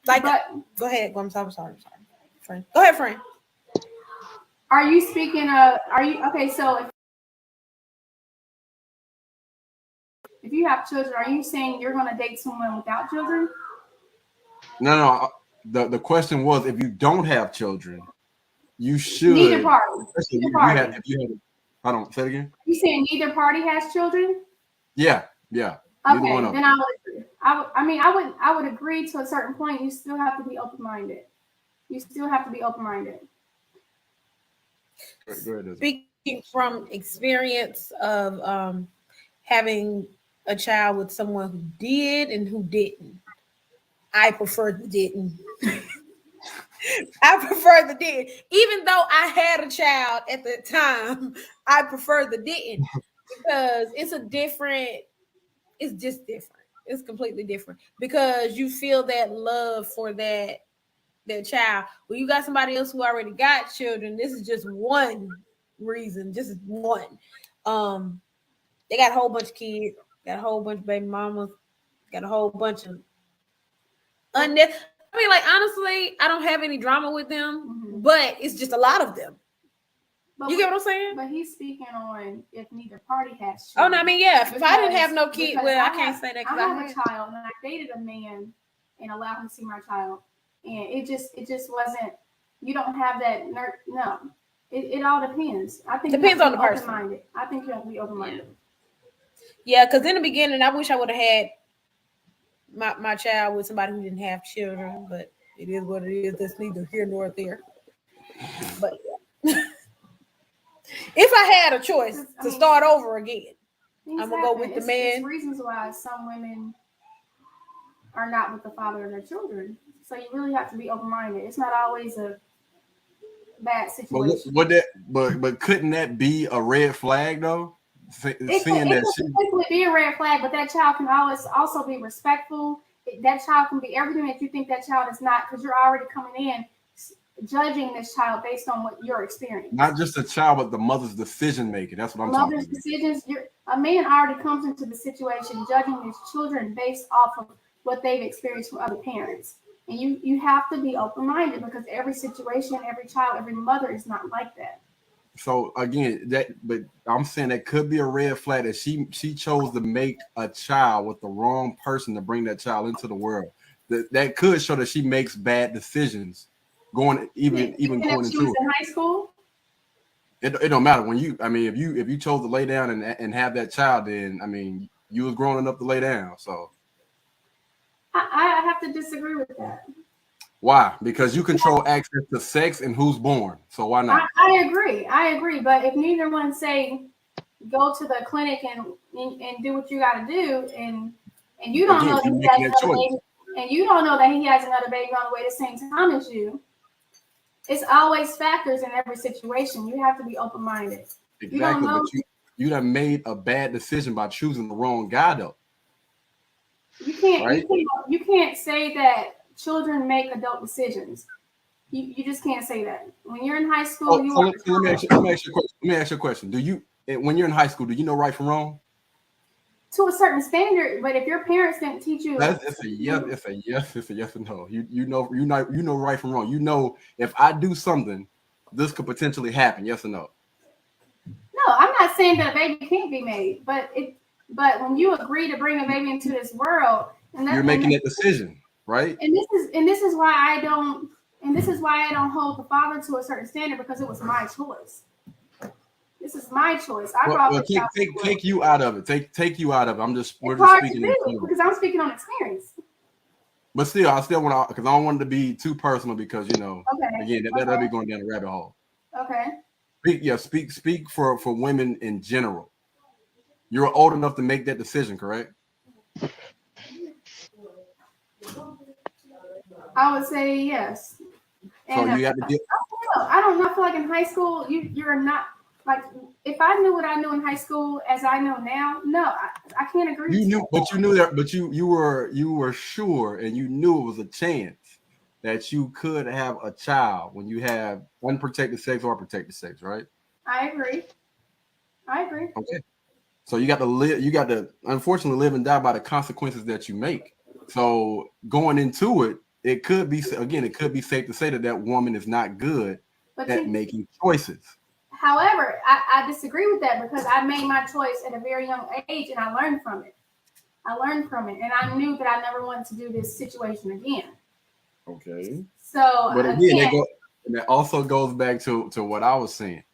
Like, But- go ahead. I'm sorry. Friend. Go ahead, friend. Are you speaking of? Are you okay? So if you have children, are you saying you're going to date someone without children? No. The question was, if you don't have children, you should. Neither party. Especially Neither if party. you have. I don't say it again. You saying neither party has children? Yeah. Neither one Okay, of then them. I would agree. I would agree to a certain point. You still have to be open-minded. Go ahead, Isabel. Speaking from experience of having a child with someone who did and who didn't, I prefer the didn't. I prefer the did. Even though I had a child at the time, I prefer the didn't because it's just different. It's completely different because you feel that love for that child. When you got somebody else who already got children, this is just one reason, just one. They got a whole bunch of kids, got a whole bunch of baby mamas, got a whole bunch of like honestly, I don't have any drama with them, but it's just a lot of them. But You get what I'm saying? But he's speaking on if neither party has Oh children. no, I mean, yeah. If I didn't have no kid, Because well, I can't say that I because have a child and I dated a man and allowed him to see my child, and it just wasn't. You don't have that. No, it all depends. I think Depends you have on to the be person. Open-minded. I think you have to be open-minded. Yeah, because in the beginning, I wish I would have had my child with somebody who didn't have children, but it is what it is. That's neither here nor there. But yeah. If I had a choice to start over again, I'm gonna go with the man. It's reasons why some women are not with the father of their children. So you really have to be open-minded. It's not always a bad situation. But couldn't that be a red flag though? It could be a red flag, but that child can always also be respectful. That child can be everything that you think that child is not, because you're already coming in judging this child based on what your experience. Not just the child, but the mother's decision making. That's what I'm talking about. Decisions. A man already comes into the situation judging his children based off of what they've experienced from other parents. And you have to be open-minded because every situation, every child, every mother is not like that. So again, but I'm saying that could be a red flag that she chose to make a child with the wrong person to bring that child into the world. That could show that she makes bad decisions going even going she into was in high school. It don't matter when if you chose to lay down and have that child, then I mean you was grown enough to lay down. So I have to disagree with that. Why? Because you control access to sex and who's born. So why not? I agree. But if neither one say go to the clinic and do what you got to do, and you don't know that he has another baby, and you don't know that he has another baby on the way the same time as you, it's always factors in every situation. You have to be open-minded. Exactly. But you done made a bad decision by choosing the wrong guy, though. You can't say that children make adult decisions. You just can't say that. When you're in high school, let me ask you a question. When you're in high school, do you know right from wrong? To a certain standard, but if your parents didn't teach you, It's a yes and no. You know right from wrong. You know if I do something, this could potentially happen. Yes or no? No, I'm not saying that a baby can't be made, but when you agree to bring a baby into this world, you're making that decision, right? And this is why I don't hold the father to a certain standard, because it was my choice. This is my choice. Take you out of it. Take you out of it. We're just speaking because I'm speaking on experience. But still, I still want to, because I don't want it to be too personal, because again, that'll be going down a rabbit hole. Okay. Speak for women in general. You're old enough to make that decision, correct? I would say yes. So you have to get. I don't know. I feel like in high school, you're not like, if I knew what I knew in high school as I know now, no, I can't agree. You with knew, but you knew that, but you were sure, and you knew it was a chance that you could have a child when you have unprotected sex or protected sex, right? I agree. I agree. Okay. So you got to live. You got to unfortunately live and die by the consequences that you make. So going into it, it could be safe to say that that woman is not good But at making choices. however, I disagree with that because I made my choice at a very young age and I learned from it. And I knew that I never wanted to do this situation again. Okay. So But again, that also goes back to what I was saying.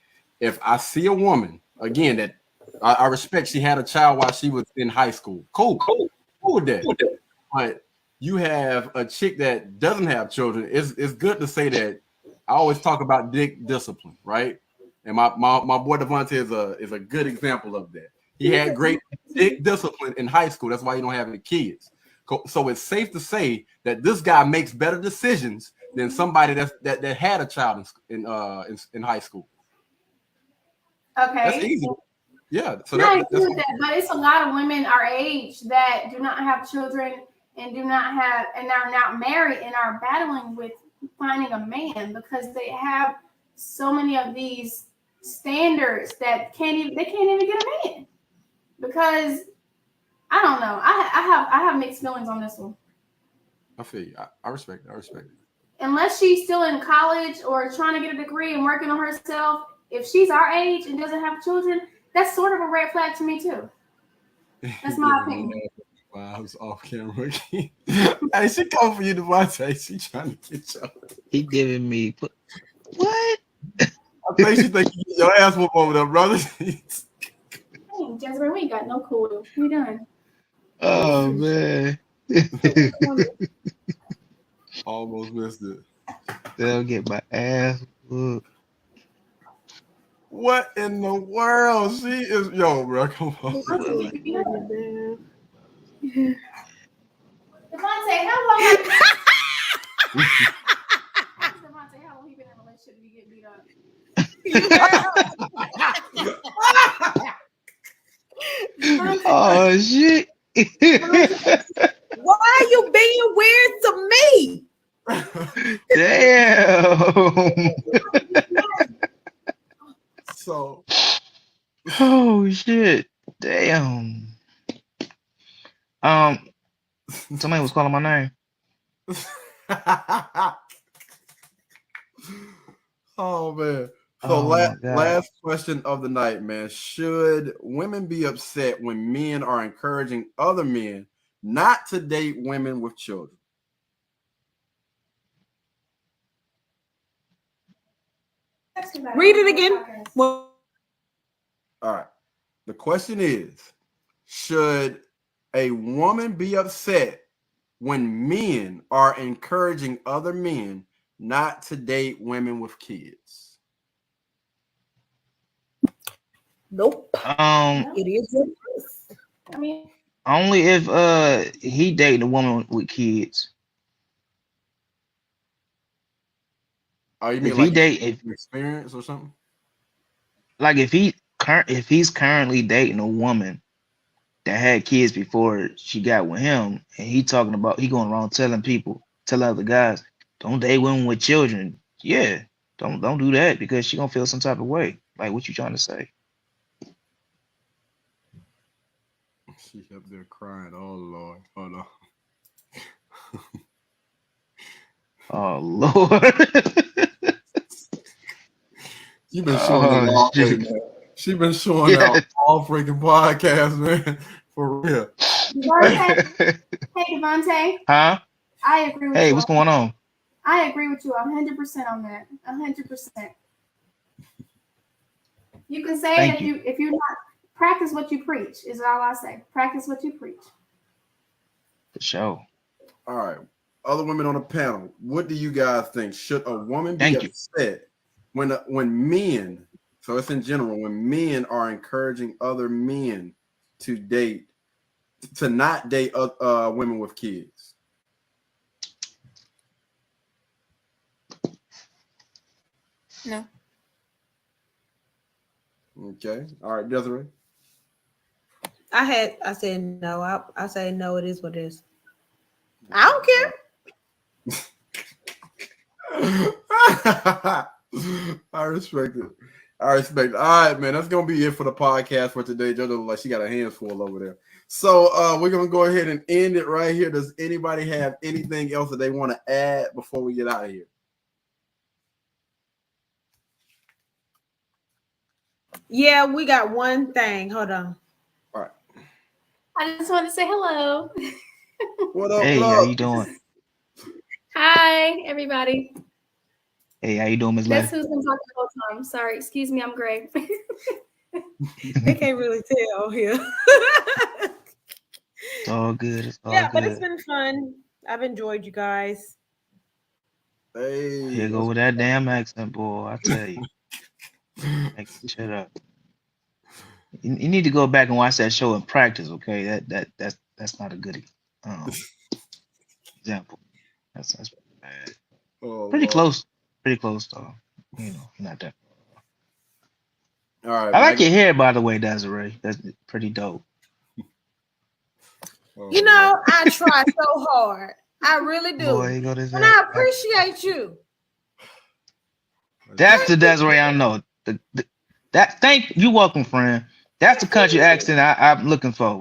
If I see a woman again that I respect, she had a child while she was in high school. Cool with that. But you have a chick that doesn't have children. It's good to say that. I always talk about dick discipline, right? And my boy Devontae is a good example of that. He had great dick discipline in high school. That's why he don't have any kids. So it's safe to say that this guy makes better decisions than somebody that had a child in high school. okay. That's easy. Yeah. So I agree with that, but it's a lot of women our age that do not have children and are not married and are battling with finding a man because they have so many of these standards that they can't even get a man because I don't know. I have mixed feelings on this one. I feel you. I respect it. Unless she's still in college or trying to get a degree and working on herself, if she's our age and doesn't have children, that's sort of a red flag to me too. That's my opinion. Vibes off camera. Hey, she come for you, Devontae. She trying to get you. He giving me what? I think she think you get your ass whooped over there, brother. Hey, Jasmine, we ain't got no clue. We done. Oh man. Almost missed it. They'll get my ass whooped. What in the world? She is bro. Come on. Devontae, how long have Devontae, how long you been in a relationship and you get beat up? Oh shit. Why are you being weird to me? Damn. So. Oh shit. Damn. Somebody was calling my name. Oh man. So Oh, last question of the night, man. Should women be upset when men are encouraging other men not to date women with children? Read it again. All right. The question is, should a woman be upset when men are encouraging other men not to date women with kids? Nope. It is what it is. I mean, only if he dating a woman with kids. Oh, you mean If like he date experience or something? Like if he's currently dating a woman that had kids before she got with him, and he going around telling other guys, don't date women with children. Yeah, don't do that because she gonna feel some type of way. Like, what you trying to say? She up there crying. Oh Lord, hold on. Oh Lord. You've been showing out. She been showing out all freaking podcasts, man. For real. Devontae. Hey, Devontae. Huh? I agree with you. Hey, what's going on? I agree with you 100% on that. 100%. You can say Thank if you not practice what you preach is all I say. Practice what you preach. For sure. All right. Other women on the panel, what do you guys think? Should a woman be upset when men, so it's in general, when men are encouraging other men to not date women with kids? No. Okay. All right, Desiree. I said no. I say no. It is what it is. I don't care. I respect it. I respect it. All right, man. That's gonna be it for the podcast for today. JoJo looks like she got her hands full over there. So we're gonna go ahead and end it right here. Does anybody have anything else that they want to add before we get out of here? Yeah, we got one thing. Hold on. All right. I just want to say hello. What up? Hey, what how up? you doing? Hi, everybody. Hey, how you doing, Miss That's Lady? who's been talking the whole time. Sorry, excuse me, I'm Gray. They can't really tell here. It's all good. It's all Yeah, good. but it's been fun. I've enjoyed you guys. Hey, Here go with that damn accent, boy. I tell you. Like, shut up. You need to go back and watch that show and practice, okay? That's not a good example. That's bad. Oh, Pretty Lord. close. Pretty close though. You know, not that. All right. I like man. your hair, by the way, Desiree. That's pretty dope. Oh, You know, I try so hard. I really do. Boy, you go this And I appreciate you. That's the Desiree I know. That thank you, welcome, friend. That's the country accent I'm looking for.